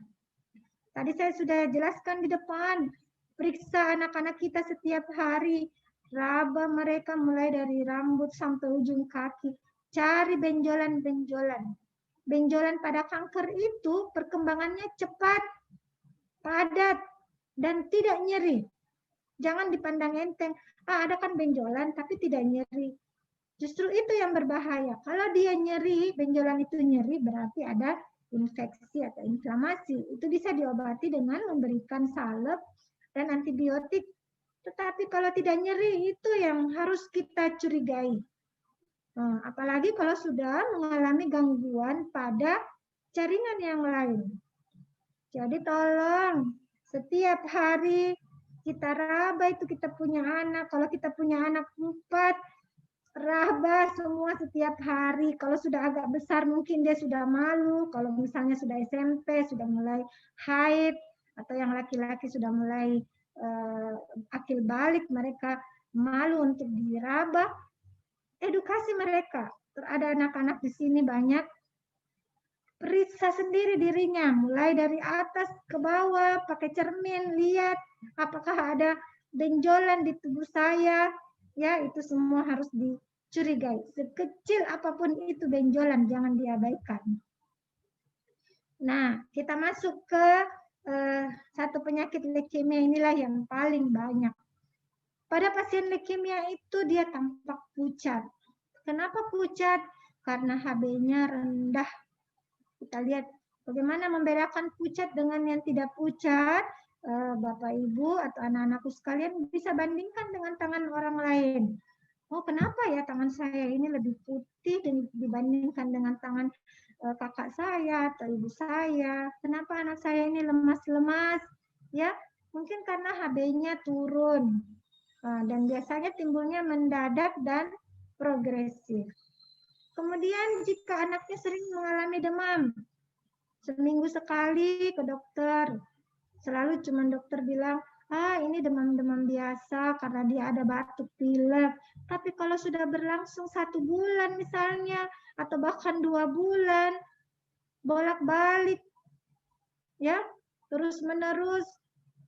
Tadi saya sudah jelaskan di depan, periksa anak-anak kita setiap hari, raba mereka mulai dari rambut sampai ujung kaki, cari benjolan-benjolan. Benjolan pada kanker itu perkembangannya cepat, padat, dan tidak nyeri. Jangan dipandang enteng, ada kan benjolan tapi tidak nyeri. Justru itu yang berbahaya. Kalau dia nyeri, benjolan itu nyeri, berarti ada infeksi atau inflamasi. Itu bisa diobati dengan memberikan salep dan antibiotik. Tetapi kalau tidak nyeri, itu yang harus kita curigai. Nah, apalagi kalau sudah mengalami gangguan pada jaringan yang lain. Jadi tolong setiap hari kita raba itu kita punya anak. Kalau kita punya anak 4, raba semua setiap hari. Kalau sudah agak besar mungkin dia sudah malu. Kalau misalnya sudah SMP, sudah mulai haid, atau yang laki-laki sudah mulai akil balik, mereka malu untuk diraba. Edukasi mereka. Ada anak-anak di sini banyak, periksa sendiri dirinya, mulai dari atas ke bawah, pakai cermin, lihat apakah ada benjolan di tubuh saya. Ya, itu semua harus dicurigai. Sekecil apapun itu benjolan, jangan diabaikan. Nah, kita masuk ke satu penyakit leukemia, inilah yang paling banyak. Pada pasien leukemia itu dia tampak pucat. Kenapa pucat? Karena HB-nya rendah. Kita lihat bagaimana membedakan pucat dengan yang tidak pucat. Bapak Ibu atau anak-anakku sekalian bisa bandingkan dengan tangan orang lain. Oh, kenapa ya tangan saya ini lebih putih dibandingkan dengan tangan kakak saya atau ibu saya? Kenapa anak saya ini lemas-lemas? Ya, mungkin karena HB-nya turun. Dan biasanya timbulnya mendadak dan progresif. Kemudian jika anaknya sering mengalami demam, seminggu sekali ke dokter, selalu cuma dokter bilang, ini demam-demam biasa karena dia ada batuk pilek. Tapi kalau sudah berlangsung 1 bulan misalnya, atau bahkan 2 bulan, bolak-balik, ya, terus-menerus,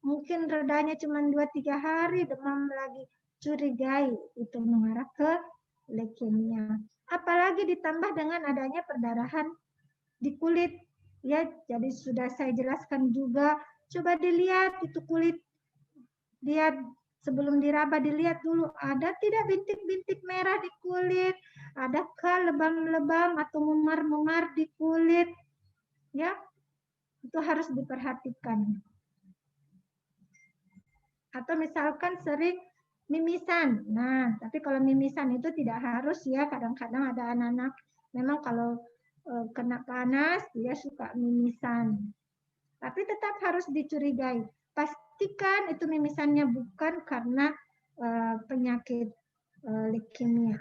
mungkin redanya cuma 2-3 hari, demam lagi, curigai, itu mengarah ke leukemia. Apalagi ditambah dengan adanya perdarahan di kulit, ya. Jadi sudah saya jelaskan juga, coba dilihat itu kulit, lihat sebelum diraba, dilihat dulu ada tidak bintik-bintik merah di kulit, adakah lebam-lebam atau memar-memar di kulit, ya, itu harus diperhatikan. Atau misalkan sering mimisan. Nah, tapi kalau mimisan itu tidak harus ya, kadang-kadang ada anak-anak memang kalau kena panas dia suka mimisan. Tapi tetap harus dicurigai. Pastikan itu mimisannya bukan karena penyakit leukemia.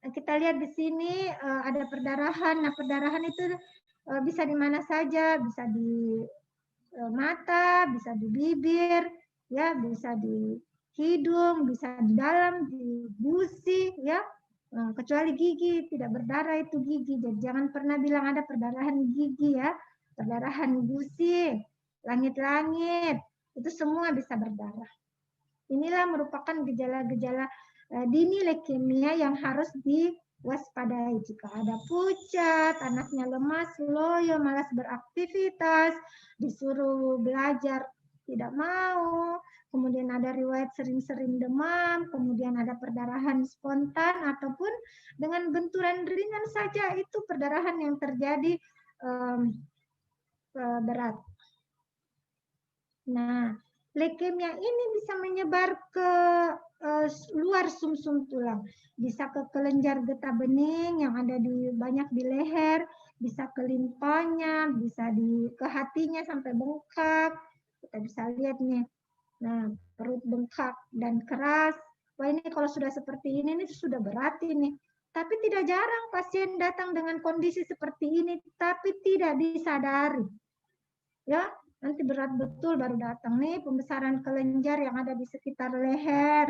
Nah, kita lihat di sini ada perdarahan. Nah, perdarahan itu bisa di mana saja, bisa di mata, bisa di bibir, ya, bisa di hidung, bisa di dalam, di gusi, ya. Kecuali gigi, tidak berdarah itu gigi. Jadi jangan pernah bilang ada perdarahan gigi ya. Perdarahan gusi, langit-langit, itu semua bisa berdarah. Inilah merupakan gejala-gejala dini leukemia yang harus diwaspadai. Jika ada pucat, anaknya lemas, loyo, malas beraktivitas, disuruh belajar tidak mau, kemudian ada riwayat sering-sering demam, kemudian ada perdarahan spontan, ataupun dengan benturan ringan saja itu perdarahan yang terjadi berat. Nah, leukemia ini bisa menyebar ke luar sumsum tulang, bisa ke kelenjar getah bening yang ada banyak di leher, bisa ke limfanya, bisa ke hatinya sampai bengkak. Kita bisa lihat nih. Nah, perut bengkak dan keras. Wah, ini kalau sudah seperti ini sudah berat ini. Tapi tidak jarang pasien datang dengan kondisi seperti ini tapi tidak disadari. Ya, Nanti berat betul baru datang nih pembesaran kelenjar yang ada di sekitar leher.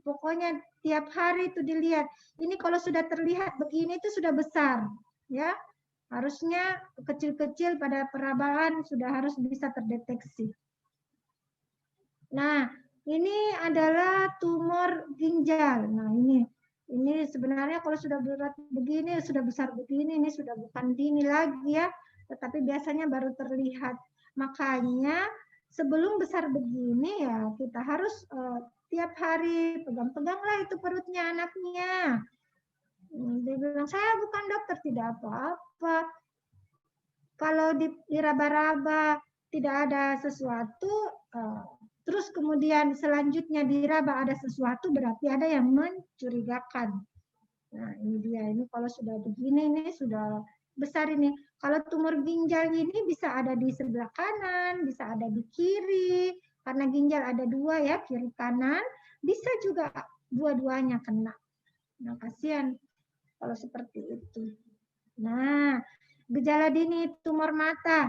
Pokoknya tiap hari itu dilihat. Ini kalau sudah terlihat begini itu sudah besar, ya. Harusnya kecil-kecil pada perabaan sudah harus bisa terdeteksi. Nah, ini adalah tumor ginjal. Nah, ini sebenarnya kalau sudah berat begini, sudah besar begini, ini sudah bukan dini lagi ya, tetapi biasanya baru terlihat. Makanya sebelum besar begini ya kita harus tiap hari pegang-peganglah itu perutnya anaknya. Dia bilang, saya bukan dokter, tidak apa-apa. Kalau diraba-raba tidak ada sesuatu, terus kemudian selanjutnya diraba ada sesuatu, berarti ada yang mencurigakan. Nah ini dia, ini kalau sudah begini, ini sudah besar ini. Kalau tumor ginjal ini bisa ada di sebelah kanan, bisa ada di kiri, karena ginjal ada dua ya, kiri kanan, bisa juga dua-duanya kena. Nah kasihan kalau seperti itu. Nah, gejala dini tumor mata,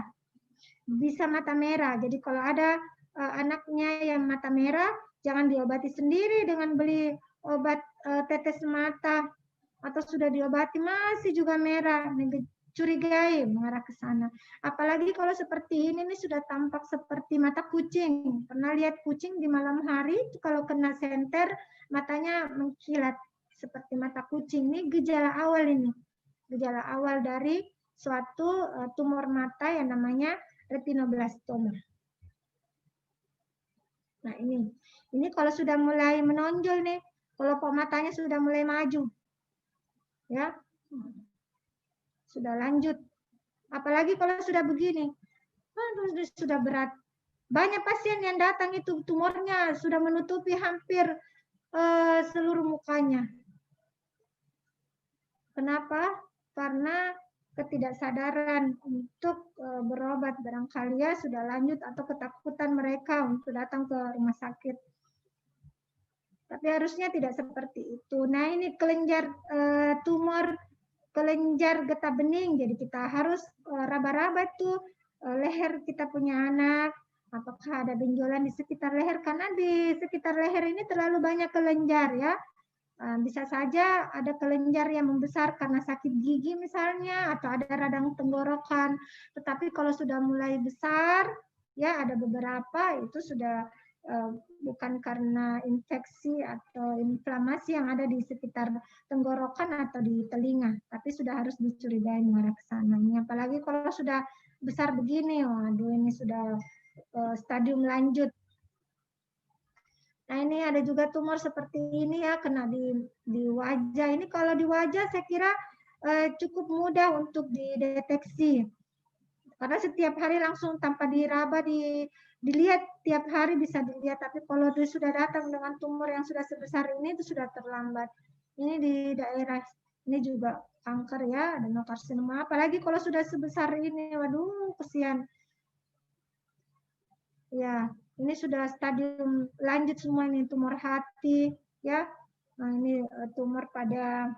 bisa mata merah. Jadi kalau ada anaknya yang mata merah, jangan diobati sendiri dengan beli obat tetes mata, atau sudah diobati masih juga merah, curigai mengarah ke sana. Apalagi kalau seperti ini sudah tampak seperti mata kucing. Pernah lihat kucing di malam hari kalau kena senter matanya mengkilat seperti mata kucing. Ini gejala awal ini. Gejala awal dari suatu tumor mata yang namanya retinoblastoma. Nah ini kalau sudah mulai menonjol nih, kelopak matanya sudah mulai maju, ya, sudah lanjut. Apalagi kalau sudah begini, sudah berat. Banyak pasien yang datang itu tumornya sudah menutupi hampir seluruh mukanya. Kenapa? Karena ketidaksadaran untuk berobat, barangkali ya sudah lanjut, atau ketakutan mereka untuk datang ke rumah sakit. Tapi harusnya tidak seperti itu. Nah ini kelenjar tumor kelenjar getah bening, jadi kita harus raba-raba tuh leher kita punya anak, apakah ada benjolan di sekitar leher, karena di sekitar leher ini terlalu banyak kelenjar ya. Bisa saja ada kelenjar yang membesar karena sakit gigi misalnya, atau ada radang tenggorokan. Tetapi kalau sudah mulai besar, ya ada beberapa itu sudah bukan karena infeksi atau inflamasi yang ada di sekitar tenggorokan atau di telinga, tapi sudah harus dicurigai mengarah ke sana. Apalagi kalau sudah besar begini, waduh ini sudah stadium lanjut. Nah ini ada juga tumor seperti ini ya, kena di wajah. Ini kalau di wajah saya kira cukup mudah untuk dideteksi. Karena setiap hari langsung tanpa diraba, dilihat tiap hari bisa dilihat. Tapi kalau dia sudah datang dengan tumor yang sudah sebesar ini, itu sudah terlambat. Ini di daerah ini juga kanker ya, adenokarsinoma. Apalagi kalau sudah sebesar ini, waduh kesian. Ya, ini sudah stadium lanjut semua, ini tumor hati ya. Nah ini tumor pada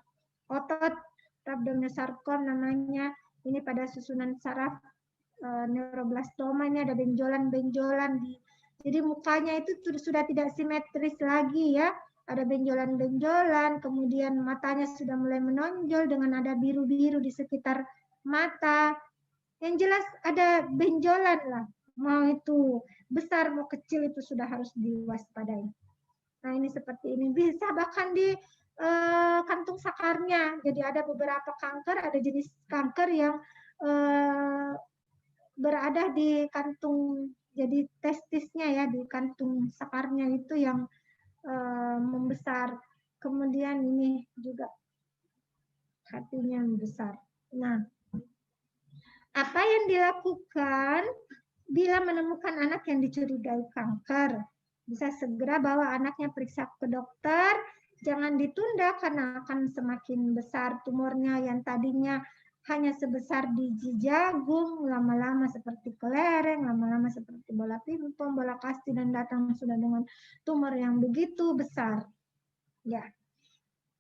otot, rhabdomyosarkom namanya. Ini pada susunan saraf neuroblastoma, ini ada benjolan-benjolan jadi mukanya itu sudah tidak simetris lagi ya, ada benjolan-benjolan, kemudian matanya sudah mulai menonjol dengan ada biru-biru di sekitar mata. Yang jelas ada benjolan lah, mau itu besar mau kecil itu sudah harus diwaspadai. Nah ini seperti ini, bisa bahkan di kantung sakarnya. Jadi ada beberapa kanker, ada jenis kanker yang berada di kantung, jadi testisnya ya, di kantung sakarnya itu yang membesar. Kemudian ini juga hatinya membesar. Nah, apa yang dilakukan bila menemukan anak yang dicurigai kanker? Bisa segera bawa anaknya periksa ke dokter, jangan ditunda karena akan semakin besar tumornya yang tadinya hanya sebesar biji jagung, lama-lama seperti kelereng, lama-lama seperti bola pingpong, bola kasti, dan datang sudah dengan tumor yang begitu besar. Ya.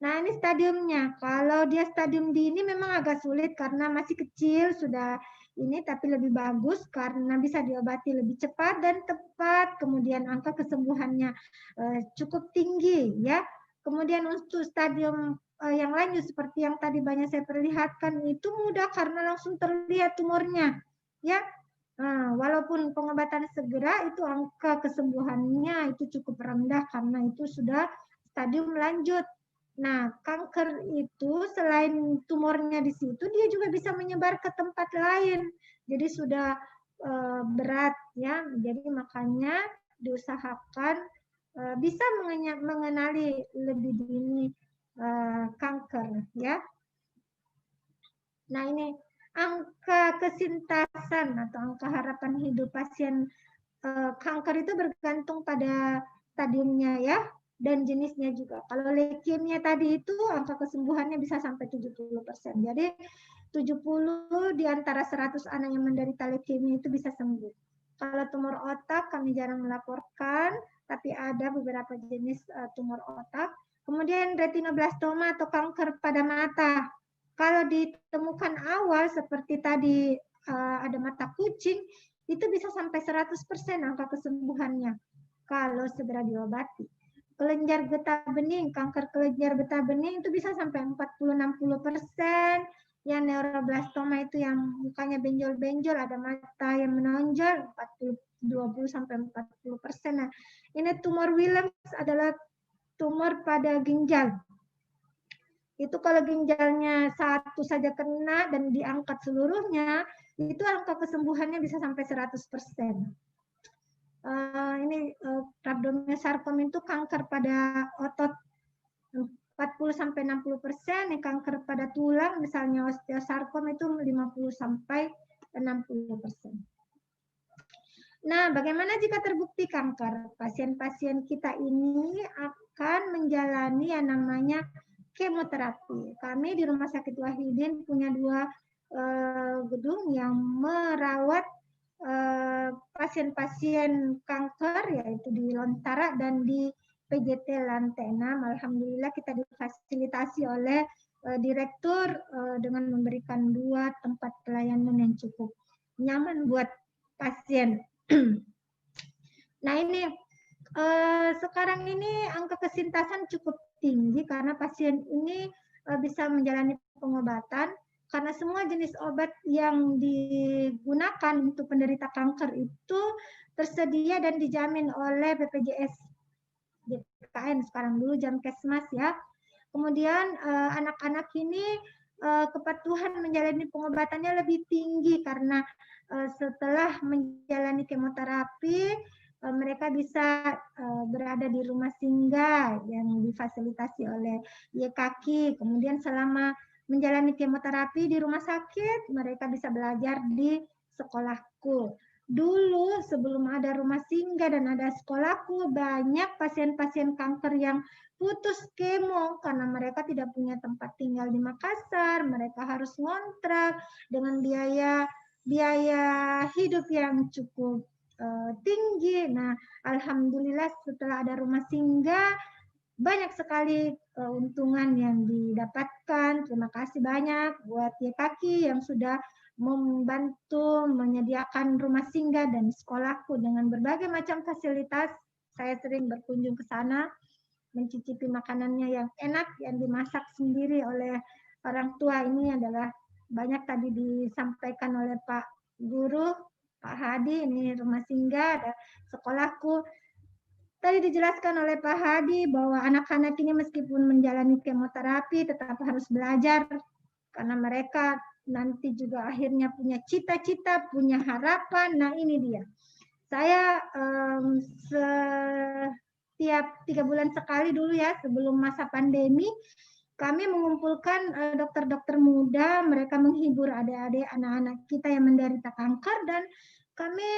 Nah ini stadiumnya. Kalau dia stadium dini memang agak sulit karena masih kecil, sudah ini, tapi lebih bagus karena bisa diobati lebih cepat dan tepat. Kemudian angka kesembuhannya cukup tinggi, ya. Kemudian untuk stadium yang lanjut seperti yang tadi banyak saya perlihatkan itu mudah karena langsung terlihat tumornya, ya. Nah, walaupun pengobatan segera itu angka kesembuhannya itu cukup rendah karena itu sudah stadium lanjut. Nah, kanker itu selain tumornya di situ, dia juga bisa menyebar ke tempat lain. Jadi sudah berat, ya. Jadi makanya diusahakan bisa mengenali lebih dini kanker, ya. Nah, ini angka kesintasan atau angka harapan hidup pasien kanker itu bergantung pada stadiumnya, ya, dan jenisnya juga. Kalau leukemia tadi itu angka kesembuhannya bisa sampai 70%. Jadi 70 di antara 100 anak yang menderita leukemia itu bisa sembuh. Kalau tumor otak kami jarang melaporkan, tapi ada beberapa jenis tumor otak. Kemudian retinoblastoma atau kanker pada mata. Kalau ditemukan awal seperti tadi ada mata kucing, itu bisa sampai 100% angka kesembuhannya kalau segera diobati. Kelenjar getah bening, kanker kelenjar getah bening itu bisa sampai 40-60%. Yang neuroblastoma itu yang mukanya benjol-benjol, ada mata yang menonjol, 20-40%. Nah, ini tumor Wilms adalah tumor pada ginjal. Itu kalau ginjalnya satu saja kena dan diangkat seluruhnya, itu angka kesembuhannya bisa sampai 100%. Ini rhabdomyosarkom itu kanker pada otot 40-60%, kanker pada tulang misalnya osteosarkom itu 50-60%. Nah, bagaimana jika terbukti kanker? Pasien-pasien kita ini akan menjalani yang namanya kemoterapi. Kami di Rumah Sakit Wahidin punya 2 gedung yang merawat pasien-pasien kanker, yaitu di Lontara dan di PJT Lantai 6. Alhamdulillah kita difasilitasi oleh direktur dengan memberikan 2 tempat pelayanan yang cukup nyaman buat pasien. Nah, ini sekarang ini angka kesintasan cukup tinggi karena pasien ini bisa menjalani pengobatan karena semua jenis obat yang digunakan untuk penderita kanker itu tersedia dan dijamin oleh BPJS JKN, sekarang dulu Jamkesmas, ya. Kemudian anak-anak ini kepatuhan menjalani pengobatannya lebih tinggi karena setelah menjalani kemoterapi mereka bisa berada di rumah singgah yang difasilitasi oleh YKK. Kemudian selama menjalani kemoterapi di rumah sakit, mereka bisa belajar di sekolahku. Dulu sebelum ada rumah singgah dan ada sekolahku, banyak pasien-pasien kanker yang putus kemo karena mereka tidak punya tempat tinggal di Makassar, mereka harus ngontrak dengan biaya hidup yang cukup tinggi. Nah, alhamdulillah setelah ada rumah singgah banyak sekali keuntungan yang didapatkan. Terima kasih banyak buat YKK yang sudah membantu menyediakan rumah singgah dan sekolahku dengan berbagai macam fasilitas. Saya sering berkunjung ke sana, mencicipi makanannya yang enak yang dimasak sendiri oleh orang tua. Ini adalah banyak tadi disampaikan oleh Pak Guru, Pak Hadi, ini rumah singgah, ada sekolahku. Tadi dijelaskan oleh Pak Hadi bahwa anak-anak ini meskipun menjalani kemoterapi tetap harus belajar karena mereka nanti juga akhirnya punya cita-cita, punya harapan. Nah, ini dia. Saya setiap 3 bulan sekali dulu, ya, sebelum masa pandemi, kami mengumpulkan dokter-dokter muda, mereka menghibur adik-adik anak-anak kita yang menderita kanker, dan kami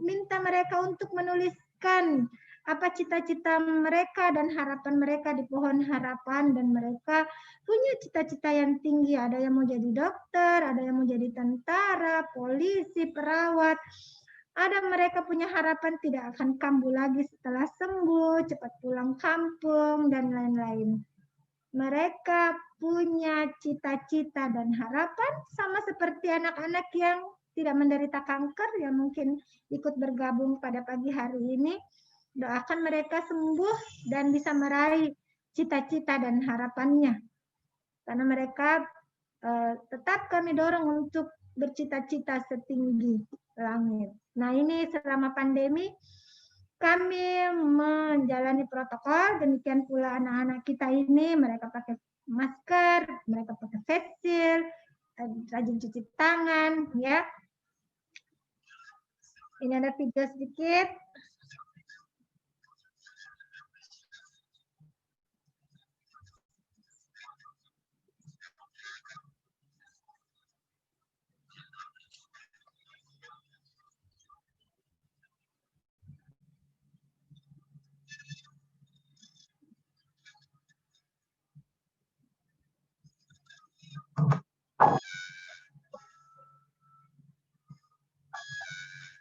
minta mereka untuk menuliskan apa cita-cita mereka dan harapan mereka di pohon harapan, dan mereka punya cita-cita yang tinggi. Ada yang mau jadi dokter, ada yang mau jadi tentara, polisi, perawat. Ada mereka punya harapan tidak akan kambuh lagi setelah sembuh, cepat pulang kampung, dan lain-lain. Mereka punya cita-cita dan harapan sama seperti anak-anak yang tidak menderita kanker yang mungkin ikut bergabung pada pagi hari ini. Doakan mereka sembuh dan bisa meraih cita-cita dan harapannya. Karena mereka tetap kami dorong untuk bercita-cita setinggi langit. Nah, ini selama pandemi kami menjalani protokol, demikian pula anak-anak kita ini, mereka pakai masker, mereka pakai face shield, rajin cuci tangan, ya. Ini ada video sedikit.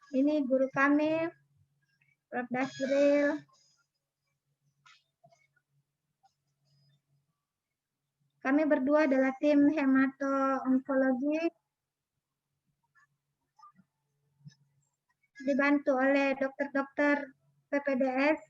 Ini guru kami, Prof. Dasril. Kami berdua adalah tim hemato-onkologi, dibantu oleh dokter-dokter PPDS.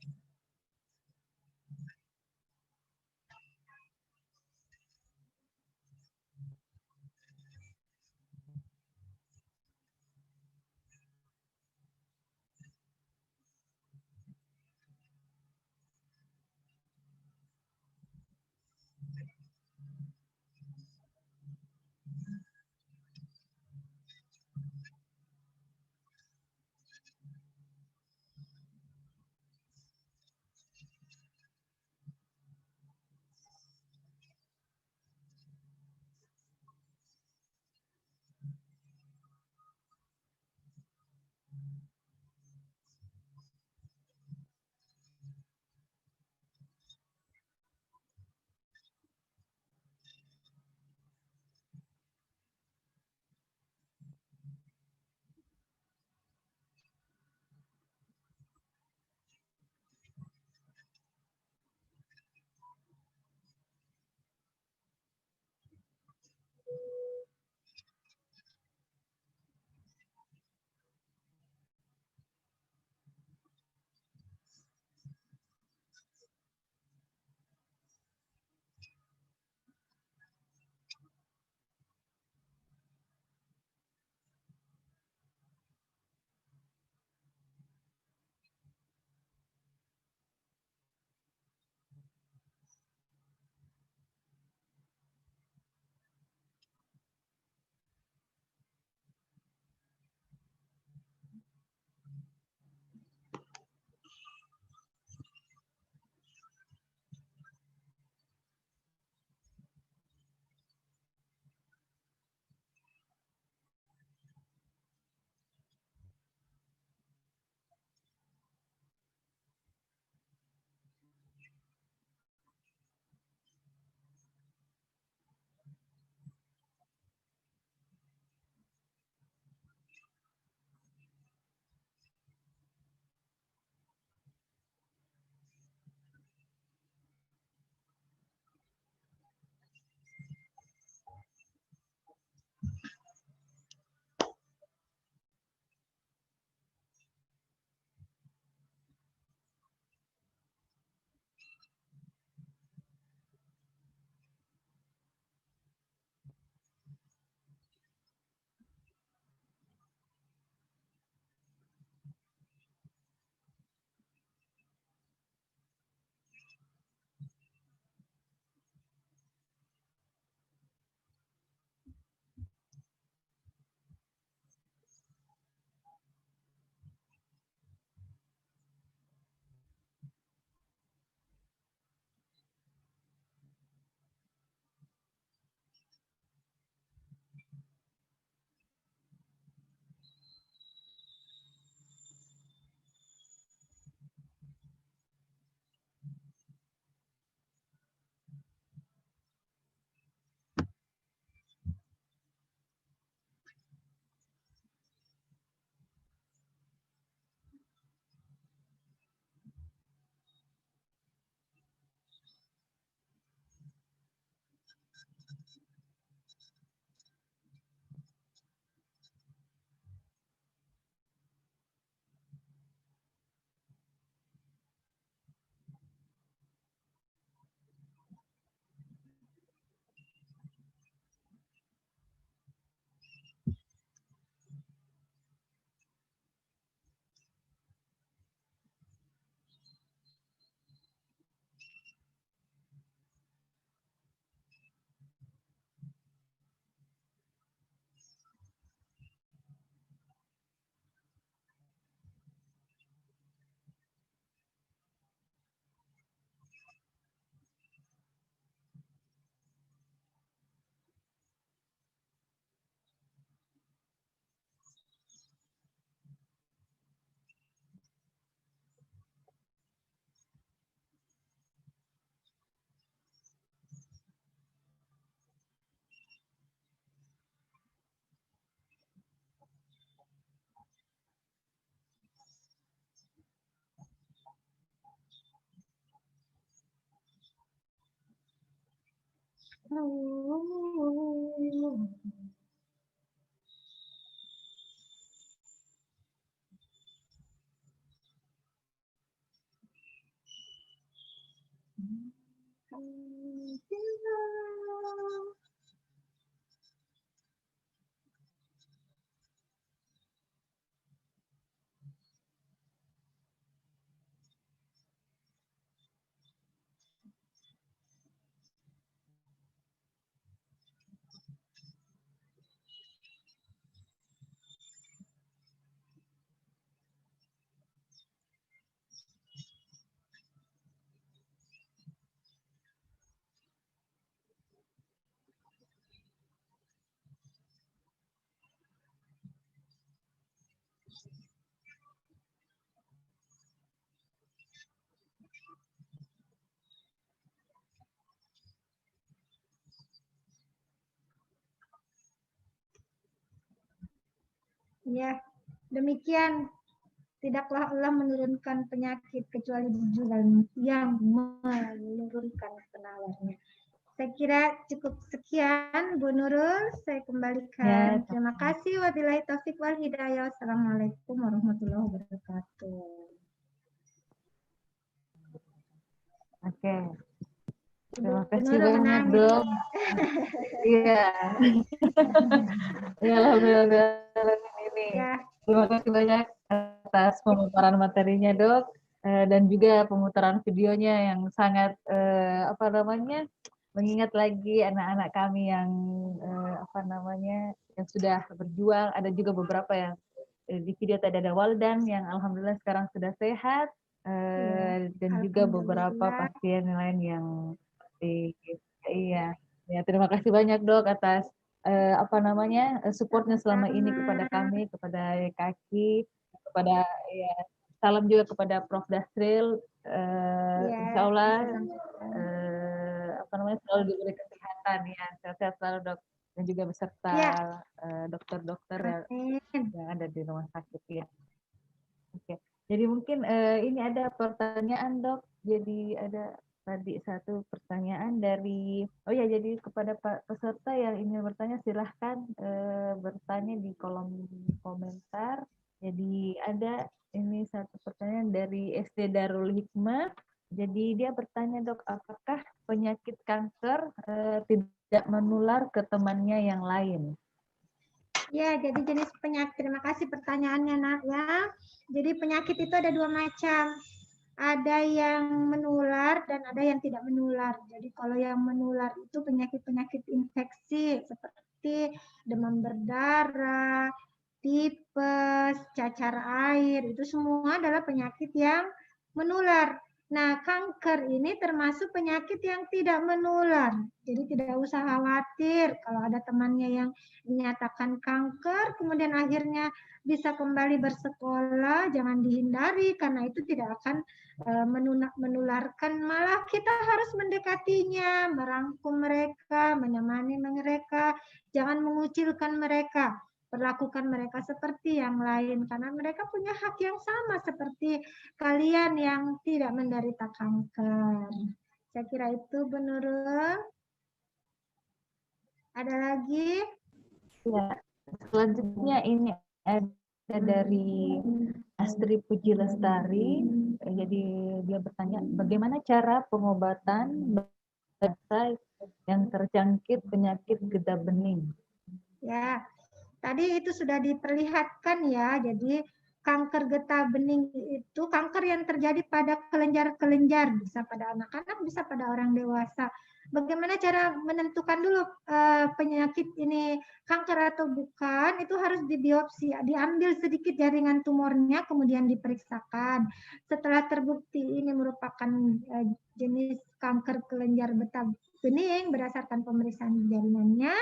Ya, demikian. Tidaklah Allah menurunkan penyakit kecuali bujulan yang menurunkan penawarnya. Saya kira cukup sekian, Bu Nurul. Saya kembalikan. Ya, Terima kasih. Wabillahi taufik wal hidayah. Wassalamualaikum warahmatullahi wabarakatuh. Oke. Terima Bu kasih Nurul banyak, menangis. Dok. Iya. Ya, alhamdulillah ini. Ya, Terima kasih banyak atas pemaparan materinya, Dok. Dan juga pemutaran videonya yang sangat mengingat lagi anak-anak kami yang yang sudah berjuang. Ada juga beberapa yang di video tadi ada Waldan yang alhamdulillah sekarang sudah sehat, dan juga beberapa alhamdulillah. pasien lain yang iya. Ya, terima kasih banyak, Dok, atas supportnya selama ini kepada kami, kepada Kaki, kepada ya, salam juga kepada Prof. Dasril. Insya Allah selalu diberi kesehatan ya, sehat-sehat selalu, Dok, dan juga beserta dokter-dokter yang ada di rumah sakit ya. Oke, jadi mungkin ini ada pertanyaan, Dok. Jadi ada tadi satu pertanyaan dari, jadi kepada Pak peserta yang ingin bertanya silahkan bertanya di kolom komentar. Jadi ada ini satu pertanyaan dari SD Darul Hikmah. Jadi dia bertanya, Dok, apakah penyakit kanker tidak menular ke temannya yang lain? Ya, jadi jenis penyakit. Terima kasih pertanyaannya, Nak. Ya, jadi penyakit itu ada dua macam. Ada yang menular dan ada yang tidak menular. Jadi kalau yang menular itu penyakit-penyakit infeksi seperti demam berdarah, tipes, cacar air, itu semua adalah penyakit yang menular. Nah, kanker ini termasuk penyakit yang tidak menular. Jadi tidak usah khawatir kalau ada temannya yang dinyatakan kanker, kemudian akhirnya bisa kembali bersekolah, jangan dihindari karena itu tidak akan menularkan, malah kita harus mendekatinya, merangkum mereka, menemani mereka, jangan mengucilkan mereka, perlakukan mereka seperti yang lain karena mereka punya hak yang sama seperti kalian yang tidak menderita kanker. Saya kira itu, Bu Nurul. Ada lagi? Ya, selanjutnya ini ada dari Astri Puji Lestari. Jadi dia bertanya, bagaimana cara pengobatan bangsa yang terjangkit penyakit getah bening? Ya, tadi itu sudah diperlihatkan ya. Jadi kanker getah bening itu kanker yang terjadi pada kelenjar-kelenjar, bisa pada anak-anak, bisa pada orang dewasa. Bagaimana cara menentukan dulu penyakit ini kanker atau bukan? Itu harus dibiopsi, diambil sedikit jaringan tumornya, kemudian diperiksakan. Setelah terbukti ini merupakan jenis kanker kelenjar getah bening berdasarkan pemeriksaan jaringannya,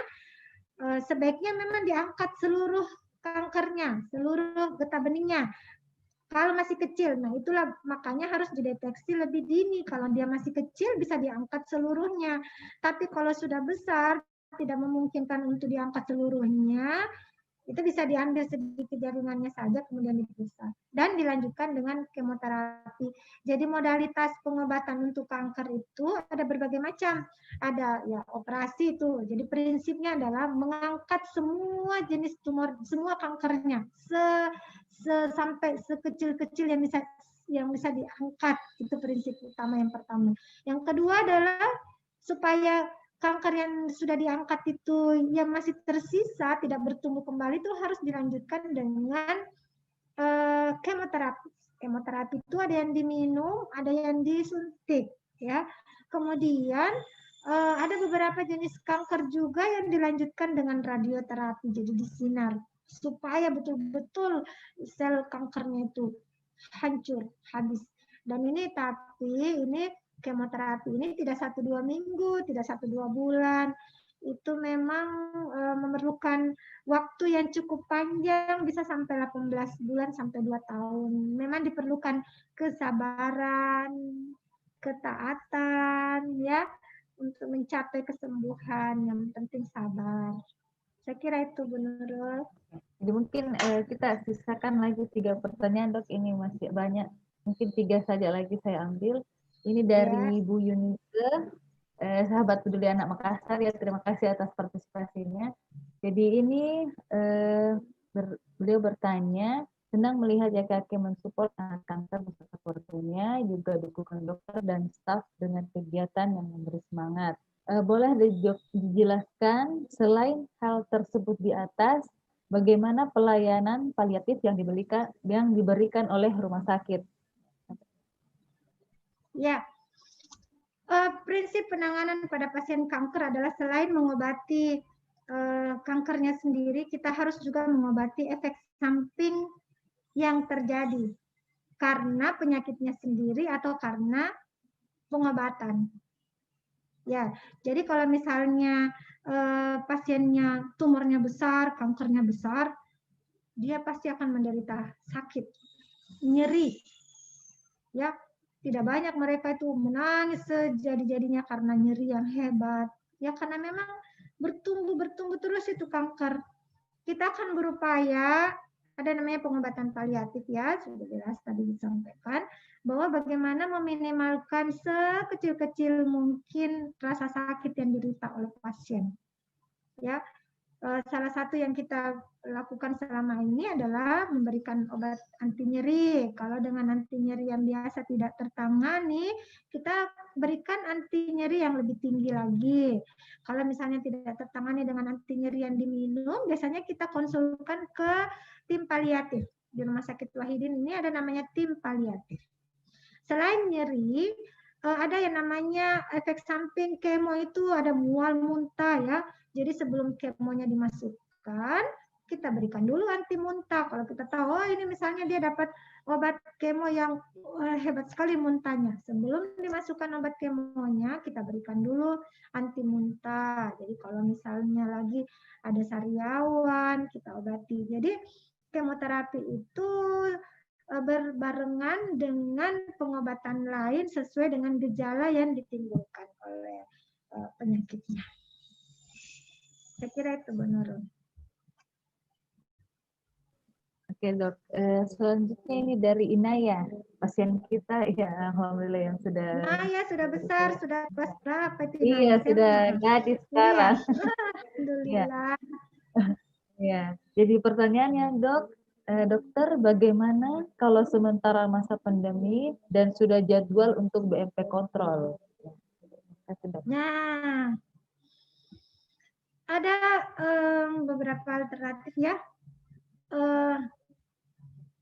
sebaiknya memang diangkat seluruh kankernya, seluruh getah beningnya. Kalau masih kecil, nah itulah makanya harus dideteksi lebih dini. Kalau dia masih kecil bisa diangkat seluruhnya. Tapi kalau sudah besar, tidak memungkinkan untuk diangkat seluruhnya, Itu bisa diambil sedikit jaringannya saja, kemudian diperiksa. Dan dilanjutkan dengan kemoterapi. Jadi modalitas pengobatan untuk kanker itu ada berbagai macam. Ada ya operasi itu. Jadi prinsipnya adalah mengangkat semua jenis tumor, semua kankernya. Sampai sekecil-kecil yang bisa diangkat. Itu prinsip utama yang pertama. Yang kedua adalah supaya kanker yang sudah diangkat itu yang masih tersisa tidak bertumbuh kembali itu harus dilanjutkan dengan kemoterapi. Kemoterapi itu ada yang diminum, ada yang disuntik, ya. Kemudian ada beberapa jenis kanker juga yang dilanjutkan dengan radioterapi, jadi disinar supaya betul-betul sel kankernya itu hancur, habis. Dan ini kemoterapi ini tidak 1-2 minggu, tidak 1-2 bulan. Itu memang memerlukan waktu yang cukup panjang, bisa sampai 18 bulan sampai 2 tahun. Memang diperlukan kesabaran, ketaatan ya untuk mencapai kesembuhan. Yang penting sabar. Saya kira itu Bu Nurul. Jadi mungkin kita sisakan lagi 3 pertanyaan, Dok. Ini masih banyak. Mungkin 3 saja lagi saya ambil. Ini dari Bu Yunike, sahabat peduli anak Makassar, ya, terima kasih atas partisipasinya. Jadi ini beliau bertanya, senang melihat YKK mensupport anak kanker beserta keluarganya, juga dukungan dokter dan staf dengan kegiatan yang memberi semangat. Boleh dijelaskan selain hal tersebut di atas, bagaimana pelayanan paliatif yang diberikan oleh rumah sakit? Ya, prinsip penanganan pada pasien kanker adalah selain mengobati kankernya sendiri, kita harus juga mengobati efek samping yang terjadi karena penyakitnya sendiri atau karena pengobatan. Ya, jadi kalau misalnya pasiennya tumornya besar, kankernya besar, dia pasti akan menderita sakit, nyeri, ya. Tidak banyak mereka itu menangis sejadi-jadinya karena nyeri yang hebat. Ya karena memang bertumbuh terus itu kanker. Kita akan berupaya, ada namanya pengobatan paliatif ya, sudah jelas tadi disampaikan, bahwa bagaimana meminimalkan sekecil-kecil mungkin rasa sakit yang diderita oleh pasien. Ya, salah satu yang kita lakukan selama ini adalah memberikan obat anti nyeri. Kalau dengan anti nyeri yang biasa tidak tertangani, kita berikan anti nyeri yang lebih tinggi lagi. Kalau misalnya tidak tertangani dengan anti nyeri yang diminum, biasanya kita konsulkan ke tim paliatif. Di Rumah Sakit Wahidin ini ada namanya tim paliatif. Selain nyeri, ada yang namanya efek samping kemo, itu ada mual, muntah ya. Jadi sebelum kemonya dimasukkan, kita berikan dulu anti muntah. Kalau kita tahu, oh ini misalnya dia dapat obat kemo yang hebat sekali muntahnya. Sebelum dimasukkan obat kemonya, kita berikan dulu anti muntah. Jadi kalau misalnya lagi ada sariawan, kita obati. Jadi kemoterapi itu berbarengan dengan pengobatan lain sesuai dengan gejala yang ditimbulkan oleh penyakitnya. Saya kira itu Bu Nurul. Oke Dok, selanjutnya ini dari Inaya, pasien kita ya, alhamdulillah yang sudah. Inaya sudah besar, sudah kelas berapa itu? Iya, sudah gadis sekarang. Iya. Alhamdulillah. Ya, jadi pertanyaannya Dok, dokter bagaimana kalau sementara masa pandemi dan sudah jadwal untuk BMP kontrol? Nah, ada beberapa alternatif ya.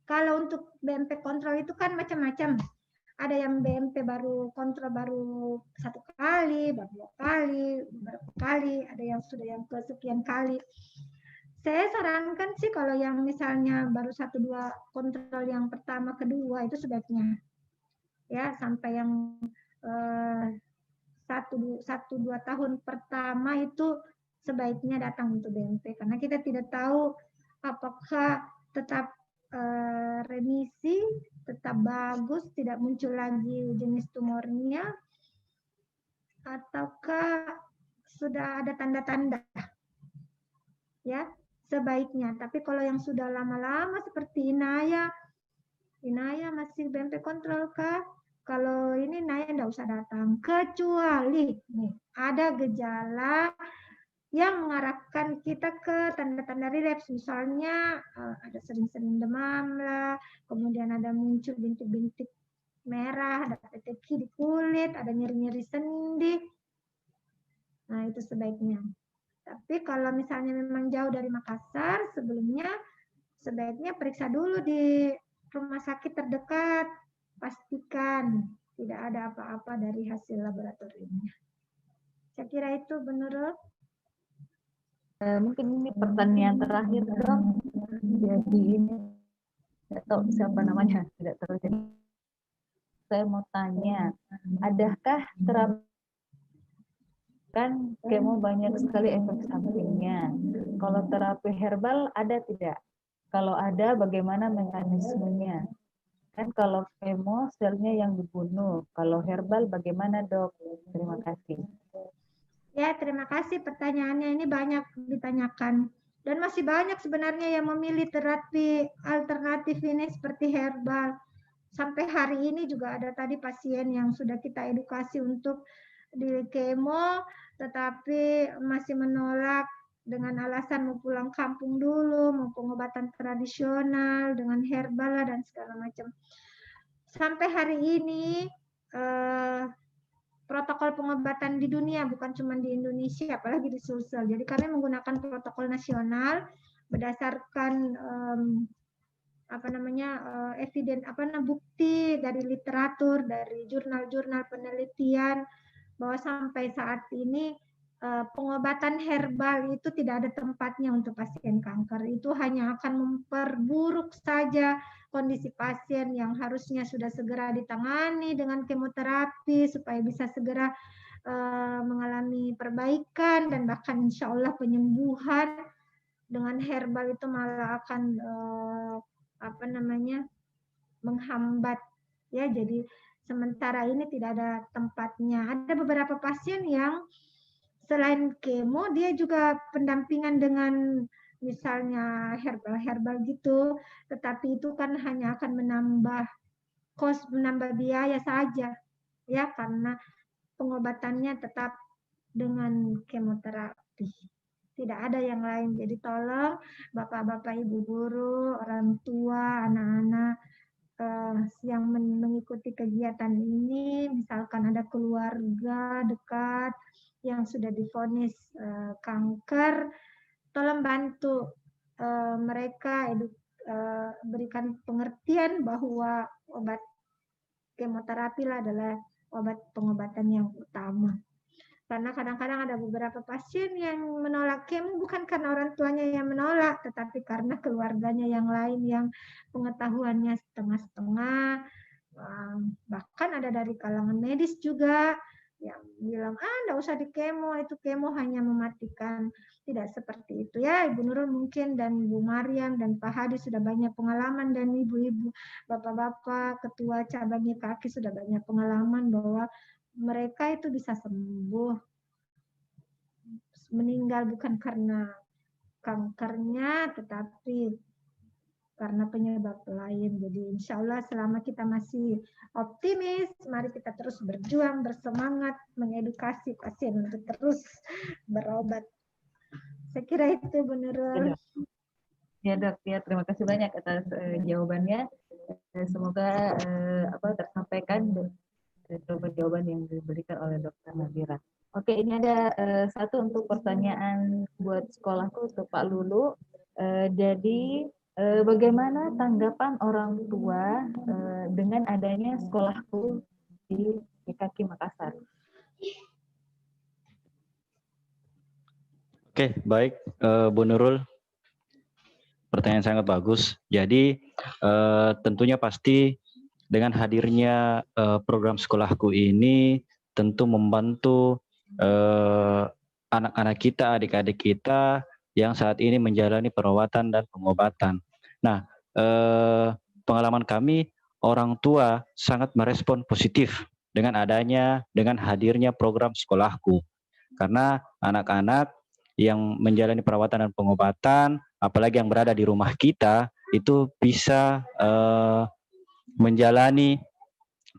Kalau untuk BMP kontrol itu kan macam-macam. Ada yang BMP baru kontrol baru 1 kali, baru 2 kali, beberapa kali, ada yang sudah yang kesekian kali. Saya sarankan sih kalau yang misalnya baru 1-2 kontrol yang pertama, kedua itu sebaiknya ya sampai yang 1-2 tahun pertama itu sebaiknya datang untuk BMP karena kita tidak tahu apakah tetap remisi, tetap bagus, tidak muncul lagi jenis tumornya, ataukah sudah ada tanda-tanda. Ya, sebaiknya. Tapi kalau yang sudah lama-lama seperti Inaya masih BMP kontrol kah? Kalau ini Inaya enggak usah datang. Kecuali nih, ada gejala yang mengarahkan kita ke tanda-tanda relapse. Misalnya ada sering-sering demam lah, kemudian ada muncul bintik-bintik merah, ada teki di kulit, ada nyeri-nyeri sendi. Nah, itu sebaiknya. Tapi kalau misalnya memang jauh dari Makassar, sebelumnya sebaiknya periksa dulu di rumah sakit terdekat. Pastikan tidak ada apa-apa dari hasil laboratoriumnya. Saya kira itu, Bu Nurul. Mungkin ini pertanyaan terakhir, Dok. Jadi ini tidak tahu siapa namanya, tidak terjadi. Saya mau tanya, adakah terapi kan kemo banyak sekali efek sampingnya? Kalau terapi herbal ada tidak? Kalau ada, bagaimana mekanismenya? Kan kalau kemo selnya yang dibunuh, kalau herbal bagaimana, Dok? Terima kasih. Ya, terima kasih pertanyaannya. Ini banyak ditanyakan. Dan masih banyak sebenarnya yang memilih terapi alternatif ini seperti herbal. Sampai hari ini juga ada tadi pasien yang sudah kita edukasi untuk di kemo, tetapi masih menolak dengan alasan mau pulang kampung dulu, mau pengobatan tradisional dengan herbal dan segala macam. Sampai hari ini protokol pengobatan di dunia, bukan cuma di Indonesia, apalagi di Sulsel. Jadi kami menggunakan protokol nasional berdasarkan bukti dari literatur, dari jurnal-jurnal penelitian bahwa sampai saat ini pengobatan herbal itu tidak ada tempatnya untuk pasien kanker. Itu hanya akan memperburuk saja kondisi pasien yang harusnya sudah segera ditangani dengan kemoterapi supaya bisa segera mengalami perbaikan dan bahkan insya Allah penyembuhan. Dengan herbal itu malah akan menghambat ya. Jadi sementara ini tidak ada tempatnya. Ada beberapa pasien yang selain kemo dia juga pendampingan dengan misalnya herbal gitu, tetapi itu kan hanya akan menambah biaya saja ya, karena pengobatannya tetap dengan kemoterapi. Tidak ada yang lain. Jadi tolong Bapak-bapak, Ibu guru, orang tua, anak-anak yang mengikuti kegiatan ini, misalkan ada keluarga dekat yang sudah divonis kanker, tolong bantu mereka berikan pengertian bahwa obat kemoterapi adalah obat pengobatan yang utama. Karena kadang-kadang ada beberapa pasien yang menolak kemo bukan karena orang tuanya yang menolak, tetapi karena keluarganya yang lain yang pengetahuannya setengah-setengah. Bahkan ada dari kalangan medis juga yang bilang, enggak usah di kemo, itu kemo hanya mematikan. Tidak seperti itu ya, Ibu Nurul mungkin dan Bu Mariam dan Pak Hadi sudah banyak pengalaman, dan ibu-ibu, bapak-bapak, ketua cabang YKAKI sudah banyak pengalaman bahwa mereka itu bisa sembuh, meninggal bukan karena kankernya, tetapi karena penyebab lain. Jadi insya Allah selama kita masih optimis, mari kita terus berjuang, bersemangat, mengedukasi pasien untuk terus berobat. Saya kira itu, Bu Nurul. Ya, Dok, ya, terima kasih banyak atas jawabannya. Semoga tersampaikan jawaban yang diberikan oleh Dr. Nadira. Oke, ini ada satu untuk pertanyaan buat sekolahku untuk Pak Lulu. Jadi bagaimana tanggapan orang tua dengan adanya sekolahku di YKAKI Makassar? Oke, baik, Bu Nurul. Pertanyaan sangat bagus. Jadi tentunya pasti dengan hadirnya program sekolahku ini tentu membantu anak-anak kita, adik-adik kita yang saat ini menjalani perawatan dan pengobatan. Nah, pengalaman kami, orang tua sangat merespon positif dengan hadirnya program sekolahku. Karena anak-anak yang menjalani perawatan dan pengobatan, apalagi yang berada di rumah kita, itu bisa menjalani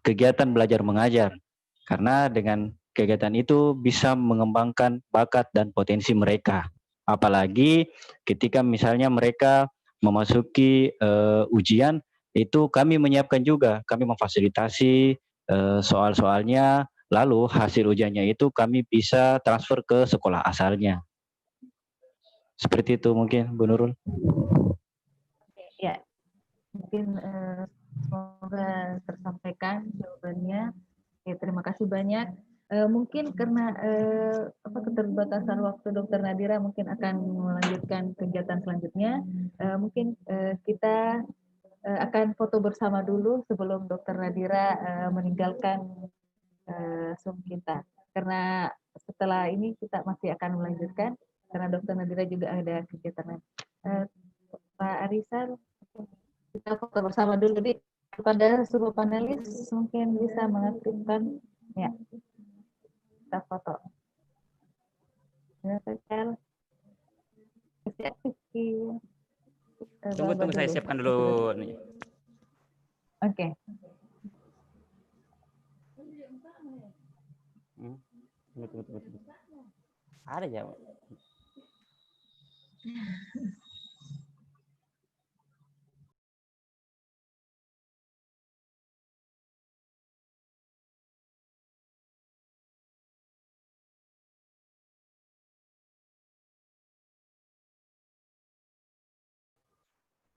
kegiatan belajar mengajar. Karena dengan kegiatan itu bisa mengembangkan bakat dan potensi mereka. Apalagi ketika misalnya mereka memasuki ujian, itu kami menyiapkan juga, kami memfasilitasi soal-soalnya, lalu hasil ujiannya itu kami bisa transfer ke sekolah asalnya. Seperti itu mungkin, Bu Nurul. Ya, mungkin semoga tersampaikan jawabannya. Ya, terima kasih banyak. Mungkin karena keterbatasan waktu Dokter Nadira mungkin akan melanjutkan kegiatan selanjutnya. Mungkin kita akan foto bersama dulu sebelum Dokter Nadira meninggalkan Zoom kita. Karena setelah ini kita masih akan melanjutkan karena Dokter Nadira juga ada kegiatan. Pak Arisan, kita foto bersama dulu di kepada seluruh panelis mungkin bisa mengaktifkan ya kita foto. Tunggu saya siapkan dulu nih. Oke. Tunggu. Ada ya.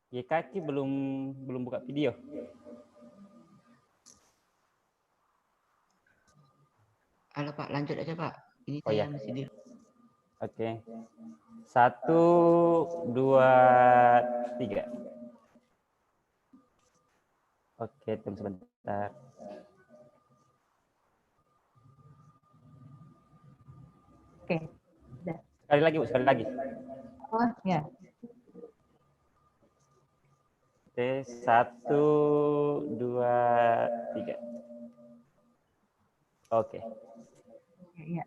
YKK belum buka video. Halo Pak, lanjut aja Pak. Ini Oh, saya ya. masih di. Oke. 1, 2, 3. Oke, tunggu sebentar. Oke. Sekali lagi, Bu, sekali lagi. Oh, ya. Oke, 1, 2, 3. Oke. Ya.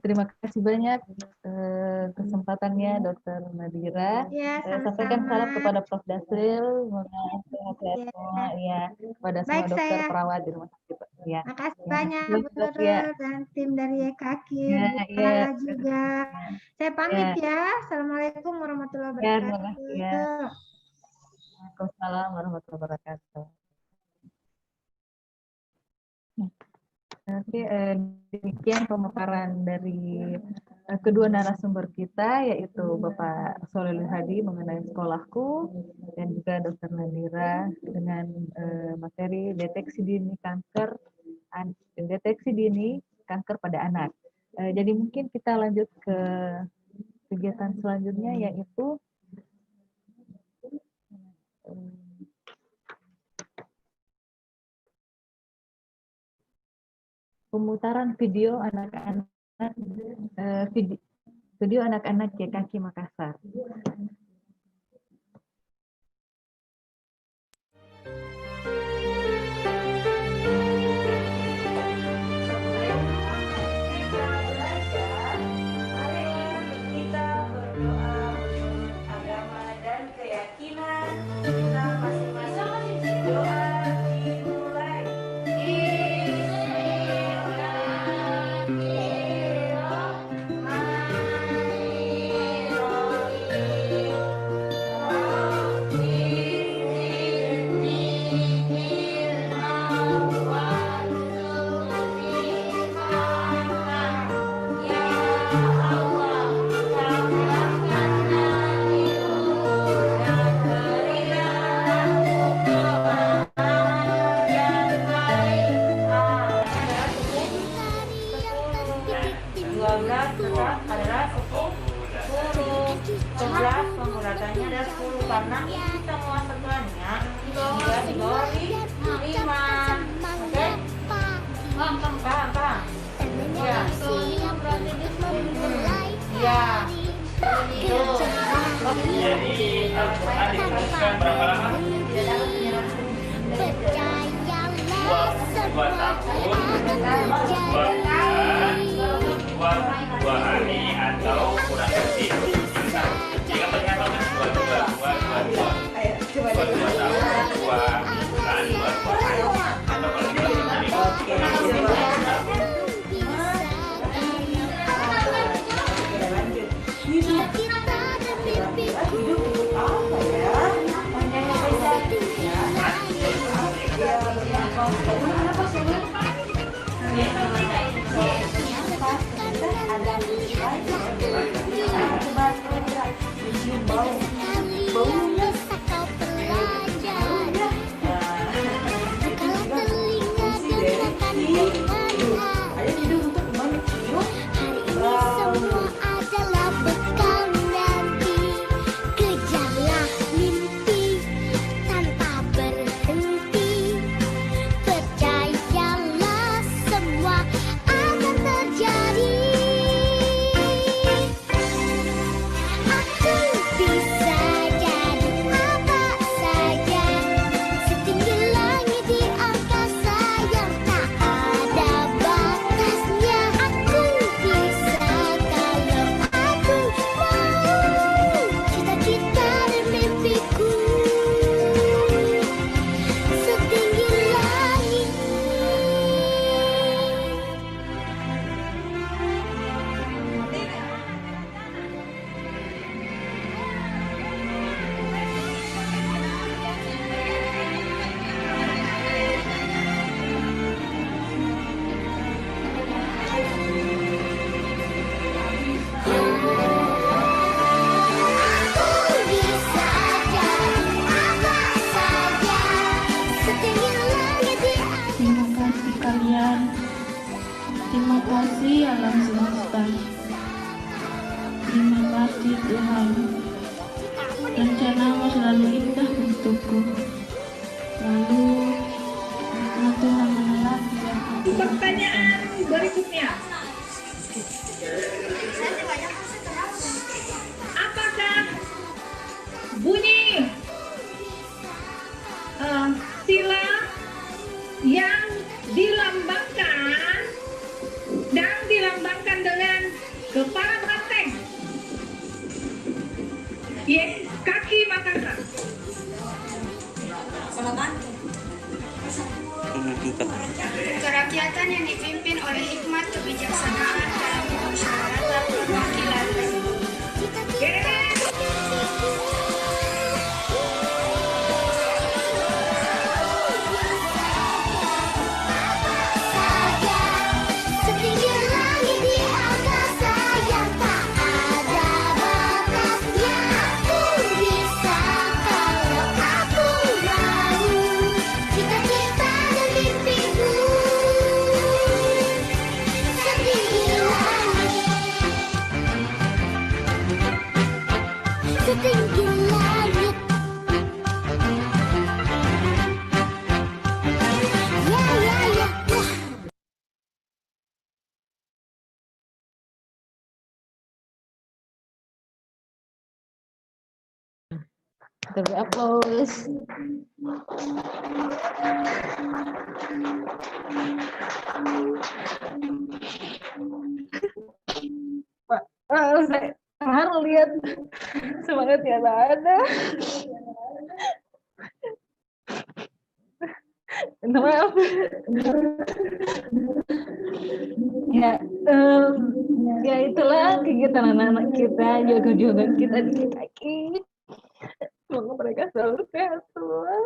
Terima kasih banyak kesempatannya Dokter Nadira. Ya, Sampaikan salam kepada Prof. Dasril, sehat-sehat Ya. semua, ya, kepada semua Baik, dokter saya. perawat di rumah sakit. Ya. Makasih Ya, banyak terus, Bu Dok, Nurul ya. dan tim dari YKK, Ya, Bu ya. Lala juga. Saya pamit ya. Assalamualaikum warahmatullahi Ya, terima kasih wabarakatuh. ya. Waalaikumsalam warahmatullahi wabarakatuh. Oke, demikian pemaparan dari kedua narasumber kita, yaitu Bapak Sholil Hadi mengenai sekolahku dan juga Dokter Nadira dengan materi deteksi dini kanker pada anak. Jadi mungkin kita lanjut ke kegiatan selanjutnya, yaitu pemutaran video anak-anak video anak-anak YKK Makassar. Pengulatannya ada 10 karena ini semua satuannya dibagi 5. Oke? Paham. Ya. Ya. Jadi Al-Quran diturunkan berapa lama? 2 tahun, 2 bulan, 2 Terima kasih Tuhan, rencanamu selalu indah untukku. Lalu Tuhan meneladani yang aku. Pertanyaan berikutnya. Apakah bunyi sila yang dilambangkan dan dilambangkan dengan kepala banteng? Yes, kaki Makassar. Kerakyatan yang dipimpin oleh hikmat kebijaksanaan dalam permusyawaratan perwakilan. Setinggi langit. Ya. Beri aplaus. Pak, saya terharu lihat semangatnya ada. Maaf. Ya itulah kegiatan anak-anak kita, jaga-jaga kita di kaki. Semoga mereka selalu sehat semua.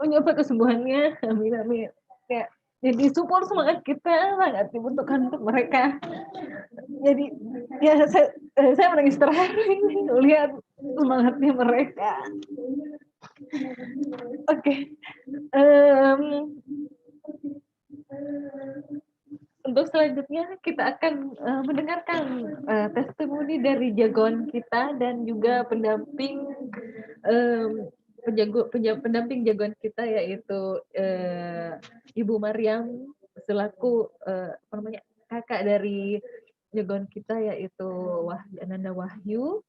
Menyapa kesembuhannya, amin. Ya, jadi support semangat kita sangat dibutuhkan untuk mereka. Jadi ya saya menangis terharu ini melihat semangatnya mereka. Oke. Untuk selanjutnya kita akan mendengarkan testimoni dari jagoan kita dan juga pendamping pendamping jagoan kita, yaitu Ibu Mariam selaku kakak dari jagoan kita, yaitu Ananda Wahyu,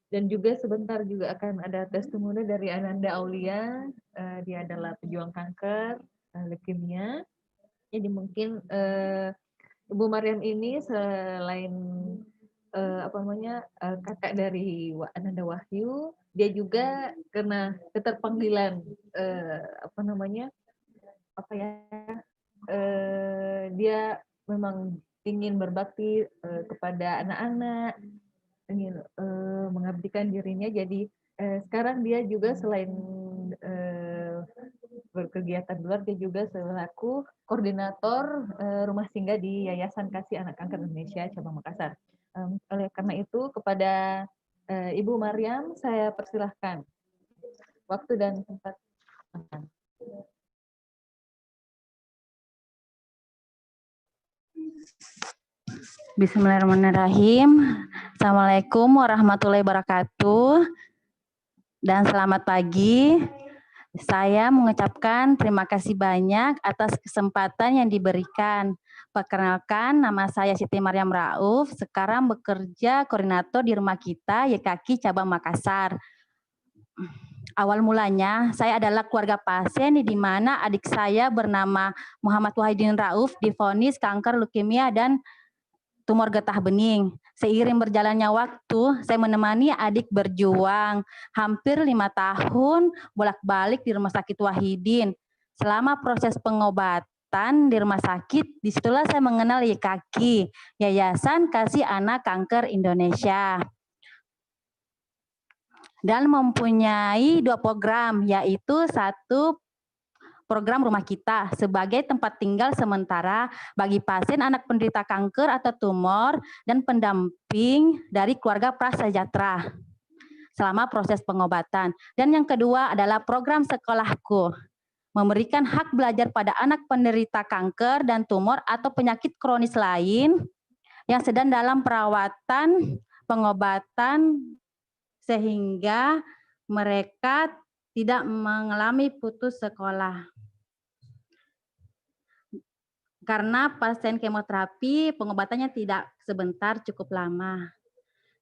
dan juga sebentar juga akan ada testimoni dari Ananda Aulia. Dia adalah pejuang kanker leukemia. Jadi mungkin Ibu Mariam ini selain kakak dari Ananda Wahyu, dia juga kena keterpanggilan dia memang ingin berbakti kepada anak-anak, ingin mengabdikan dirinya. Jadi sekarang dia juga selain berkegiatan luar, dia juga selaku koordinator rumah singgah di Yayasan Kasih Anak Kanker Indonesia cabang Makassar. Oleh karena itu, kepada Ibu Mariam saya persilahkan waktu dan tempat. Bismillahirrahmanirrahim. Assalamualaikum warahmatullahi wabarakatuh. Dan selamat pagi. Saya mengucapkan terima kasih banyak atas kesempatan yang diberikan. Perkenalkan, nama saya Siti Mariam Rauf, sekarang bekerja koordinator di rumah kita YKK Cabang Makassar. Awal mulanya, saya adalah keluarga pasien di mana adik saya bernama Muhammad Wahidin Rauf divonis kanker leukemia dan tumor getah bening. Seiring berjalannya waktu, saya menemani adik berjuang hampir 5 tahun bolak-balik di Rumah Sakit Wahidin. Selama proses pengobatan di rumah sakit, disitulah saya mengenal YKK, Yayasan Kasih Anak Kanker Indonesia. Dan mempunyai 2 program, yaitu 1 program rumah kita sebagai tempat tinggal sementara bagi pasien anak penderita kanker atau tumor dan pendamping dari keluarga prasejahtera selama proses pengobatan. Dan yang kedua adalah program sekolahku, memberikan hak belajar pada anak penderita kanker dan tumor atau penyakit kronis lain yang sedang dalam perawatan pengobatan sehingga mereka tidak mengalami putus sekolah. Karena pasien kemoterapi pengobatannya tidak sebentar, cukup lama.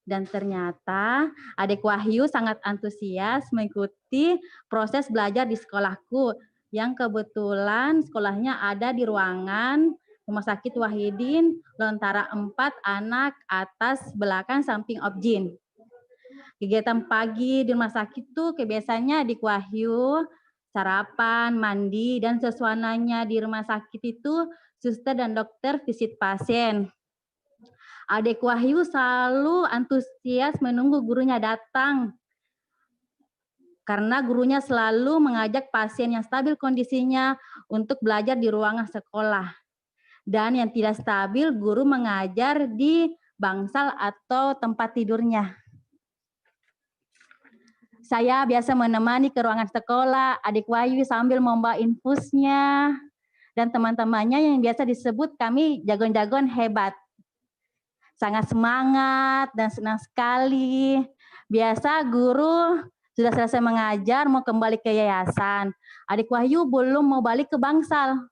Dan ternyata adik Wahyu sangat antusias mengikuti proses belajar di sekolahku yang kebetulan sekolahnya ada di ruangan Rumah Sakit Wahidin, Lontara 4, anak, atas, belakang, samping objin. Kegiatan pagi di rumah sakit tuh kebiasaannya adik Wahyu sarapan, mandi, dan suasananya di rumah sakit itu suster dan dokter visit pasien. Adik Wahyu selalu antusias menunggu gurunya datang. Karena gurunya selalu mengajak pasien yang stabil kondisinya untuk belajar di ruangan sekolah. Dan yang tidak stabil, guru mengajar di bangsal atau tempat tidurnya. Saya biasa menemani ke ruangan sekolah, adik Wahyu sambil membawa infusnya, dan teman-temannya yang biasa disebut kami jagoan-jagoan hebat. Sangat semangat dan senang sekali. Biasa guru sudah selesai mengajar mau kembali ke yayasan. Adik Wahyu belum mau balik ke bangsal.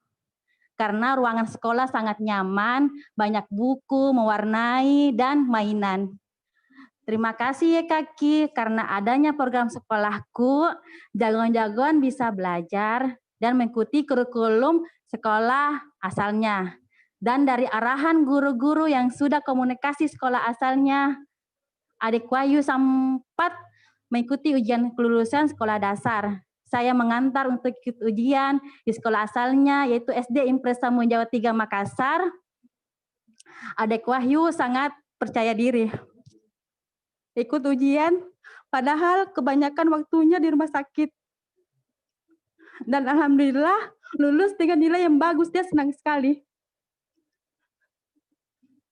Karena ruangan sekolah sangat nyaman, banyak buku, mewarnai, dan mainan. Terima kasih ya Kaki, karena adanya program sekolahku, jagoan-jagoan bisa belajar dan mengikuti kurikulum sekolah asalnya. Dan dari arahan guru-guru yang sudah komunikasi sekolah asalnya, adik Wahyu sempat mengikuti ujian kelulusan sekolah dasar. Saya mengantar untuk ikut ujian di sekolah asalnya, yaitu SD Impres Samuel Jawa 3 Makassar. Adik Wahyu sangat percaya diri. Ikut ujian, padahal kebanyakan waktunya di rumah sakit. Dan alhamdulillah lulus dengan nilai yang bagus, dia senang sekali.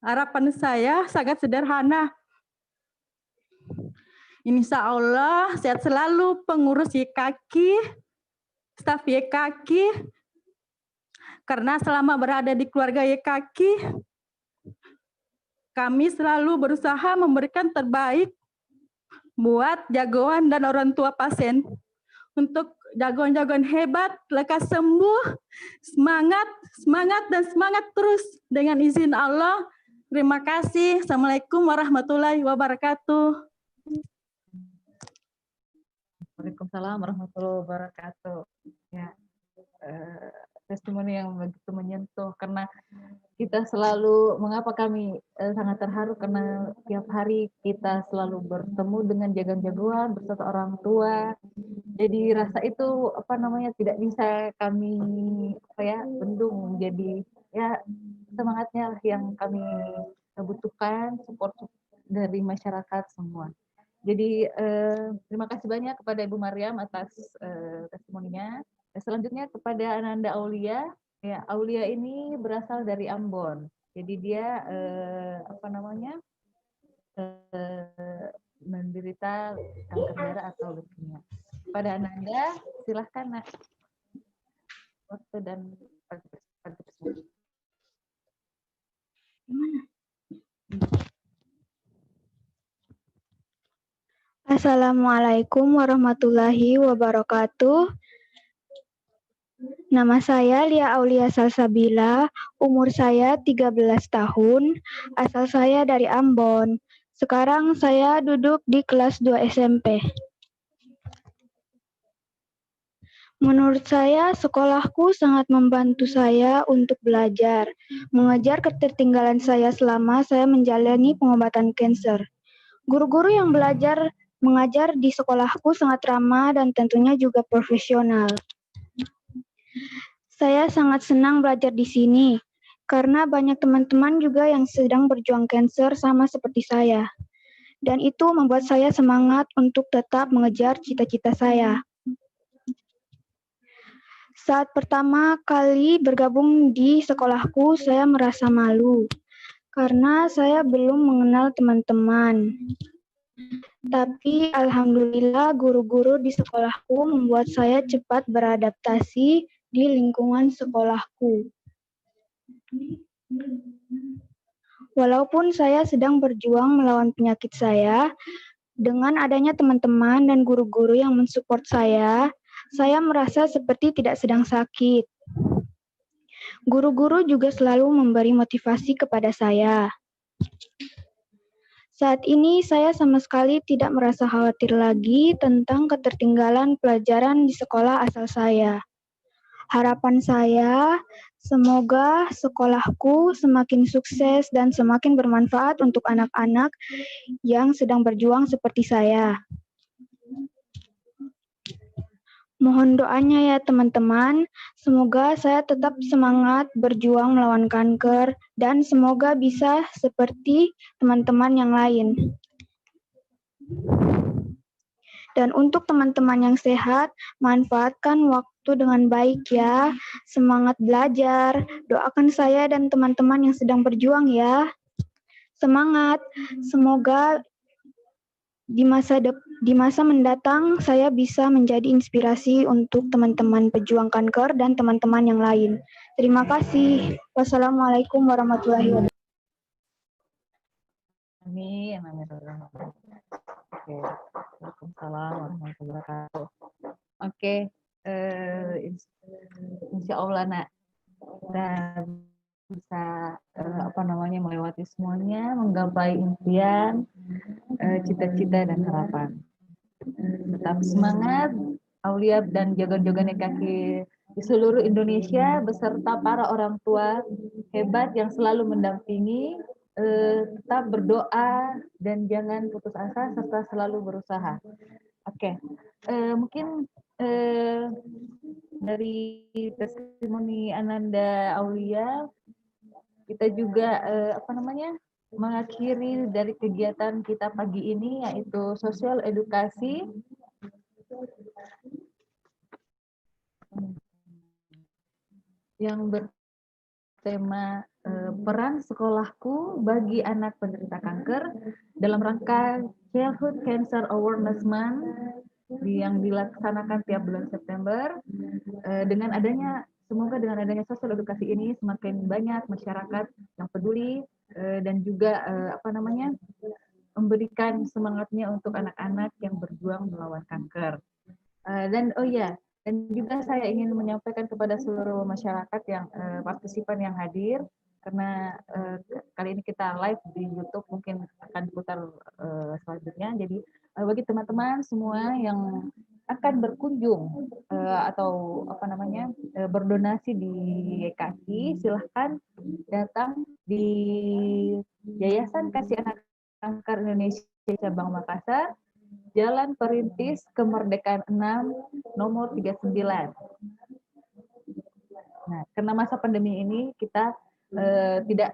Harapan saya sangat sederhana. Insya Allah sehat selalu pengurus YKAKI, staf YKAKI, karena selama berada di keluarga YKAKI, kami selalu berusaha memberikan terbaik buat jagoan dan orang tua pasien. Untuk jagoan-jagoan hebat, lekas sembuh, semangat, semangat, dan semangat terus dengan izin Allah. Terima kasih. Assalamualaikum warahmatullahi wabarakatuh. Waalaikumsalam warahmatullahi wabarakatuh. Ya, testimoni yang begitu menyentuh, karena kita selalu, mengapa kami sangat terharu, karena tiap hari kita selalu bertemu dengan jagoan-jagoan beserta orang tua. Jadi rasa itu tidak bisa kami bendung. Jadi ya semangatnya yang kami butuhkan, support dari masyarakat semua. Jadi terima kasih banyak kepada Ibu Maryam atas testimoninya. Selanjutnya kepada Ananda Aulia. Ya, Aulia ini berasal dari Ambon. Jadi dia menderita kanker darah atau leukemia. Pada Ananda, silahkan Nak. Waktu dan partisipasi. Assalamualaikum warahmatullahi wabarakatuh. Nama saya Lia Aulia Salsabila, umur saya 13 tahun, asal saya dari Ambon. Sekarang saya duduk di kelas 2 SMP. Menurut saya, sekolahku sangat membantu saya untuk belajar, mengejar ketertinggalan saya selama saya menjalani pengobatan kanker. Guru-guru yang mengajar di sekolahku sangat ramah dan tentunya juga profesional. Saya sangat senang belajar di sini, karena banyak teman-teman juga yang sedang berjuang kanker sama seperti saya. Dan itu membuat saya semangat untuk tetap mengejar cita-cita saya. Saat pertama kali bergabung di sekolahku, saya merasa malu, karena saya belum mengenal teman-teman. Tapi alhamdulillah guru-guru di sekolahku membuat saya cepat beradaptasi di lingkungan sekolahku. Walaupun saya sedang berjuang melawan penyakit saya, dengan adanya teman-teman dan guru-guru yang mensupport saya merasa seperti tidak sedang sakit. Guru-guru juga selalu memberi motivasi kepada saya. Saat ini saya sama sekali tidak merasa khawatir lagi tentang ketertinggalan pelajaran di sekolah asal saya. Harapan saya, semoga sekolahku semakin sukses dan semakin bermanfaat untuk anak-anak yang sedang berjuang seperti saya. Mohon doanya ya teman-teman, semoga saya tetap semangat berjuang melawan kanker dan semoga bisa seperti teman-teman yang lain. Dan untuk teman-teman yang sehat, manfaatkan waktu dengan baik ya. Semangat belajar, doakan saya dan teman-teman yang sedang berjuang ya. Semangat, semoga di masa mendatang saya bisa menjadi inspirasi untuk teman-teman pejuang kanker dan teman-teman yang lain. Terima kasih. Wassalamualaikum warahmatullahi wabarakatuh. Amin. Oke. Waalaikumsalam warahmatullahi wabarakatuh. Oke. Insya Allah nak kita bisa melewati semuanya, menggapai impian, cita-cita dan harapan. Tetap semangat, Aulia dan jogan-jogan kaki di seluruh Indonesia beserta para orang tua hebat yang selalu mendampingi. Tetap berdoa dan jangan putus asa serta selalu berusaha. Oke. Mungkin dari testimoni Ananda Aulia kita juga mengakhiri dari kegiatan kita pagi ini yaitu sosial edukasi yang bertema peran sekolahku bagi anak penderita kanker dalam rangka Childhood Cancer Awareness Month yang dilaksanakan tiap bulan September. Semoga dengan adanya sosial edukasi ini semakin banyak masyarakat yang peduli dan juga memberikan semangatnya untuk anak-anak yang berjuang melawan kanker. Dan juga saya ingin menyampaikan kepada seluruh masyarakat yang partisipan yang hadir, karena kali ini kita live di YouTube, mungkin akan diputar selanjutnya. Jadi bagi teman-teman semua yang akan berkunjung atau berdonasi di YKI, silahkan datang di Yayasan Kasih Anak Kanker Indonesia Cabang Makassar, Jalan Perintis Kemerdekaan 6 nomor 39. Nah, karena masa pandemi ini kita tidak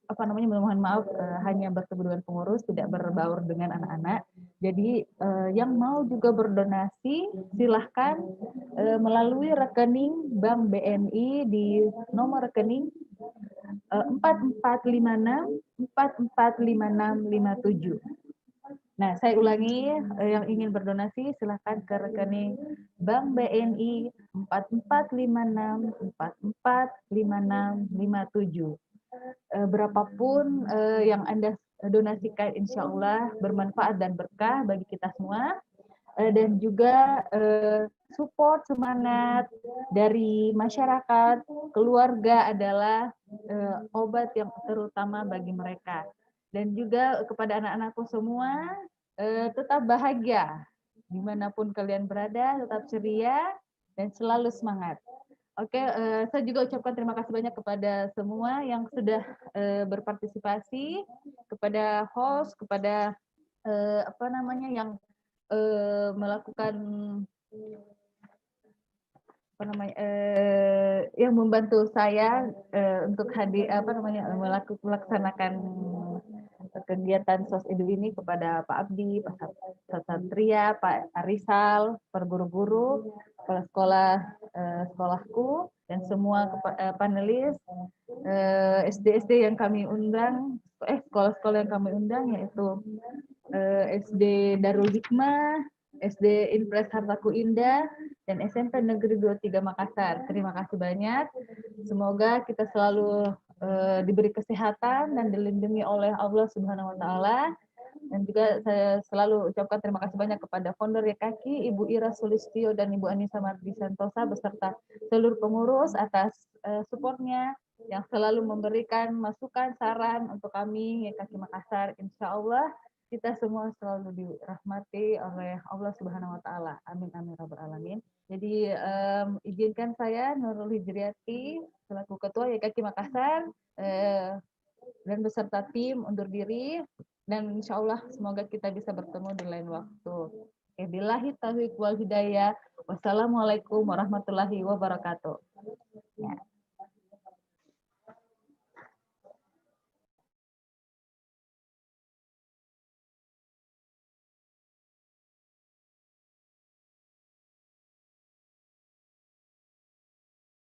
mohon maaf hanya bertemu dengan pengurus, tidak berbaur dengan anak-anak. Jadi yang mau juga berdonasi silahkan melalui rekening Bank BNI di nomor rekening 4456445657. Nah, saya ulangi, yang ingin berdonasi silahkan ke rekening Bank BNI 4456445657. Berapapun yang Anda donasikan, insya Allah bermanfaat dan berkah bagi kita semua. Dan juga support semangat dari masyarakat, keluarga adalah obat yang terutama bagi mereka. Dan juga kepada anak-anakku semua, tetap bahagia dimanapun kalian berada, tetap ceria dan selalu semangat. Oke, saya juga ucapkan terima kasih banyak kepada semua yang sudah berpartisipasi, kepada host, kepada yang melakukan yang membantu saya untuk hadir melaksanakan kegiatan SOS-Edu ini, kepada Pak Abdi, Pak Satria, Pak Arisal, para guru-guru, kepala sekolah sekolahku, dan semua panelis SD-SD yang kami undang, sekolah-sekolah yang kami undang, yaitu SD Darul Hikmah, SD Impres Hartaku Indah, dan SMP Negeri 23 Makassar. Terima kasih banyak. Semoga kita selalu diberi kesehatan dan dilindungi oleh Allah Subhanahu wa taala. Dan juga saya selalu ucapkan terima kasih banyak kepada founder YKAKI, Ibu Ira Sulistyo dan Ibu Anissa Mardi Santosa beserta seluruh pengurus atas supportnya yang selalu memberikan masukan, saran untuk kami YKAKI Makassar. Insya Allah kita semua selalu dirahmati oleh Allah Subhanahu wa taala. Amin amin rabbal alamin. Jadi izinkan saya Nurul Hijriati selaku Ketua YKAKI Makassar dan beserta tim undur diri, dan insya Allah semoga kita bisa bertemu di lain waktu. Billahi taufiq wal hidayah. Wassalamualaikum warahmatullahi wabarakatuh. Ya.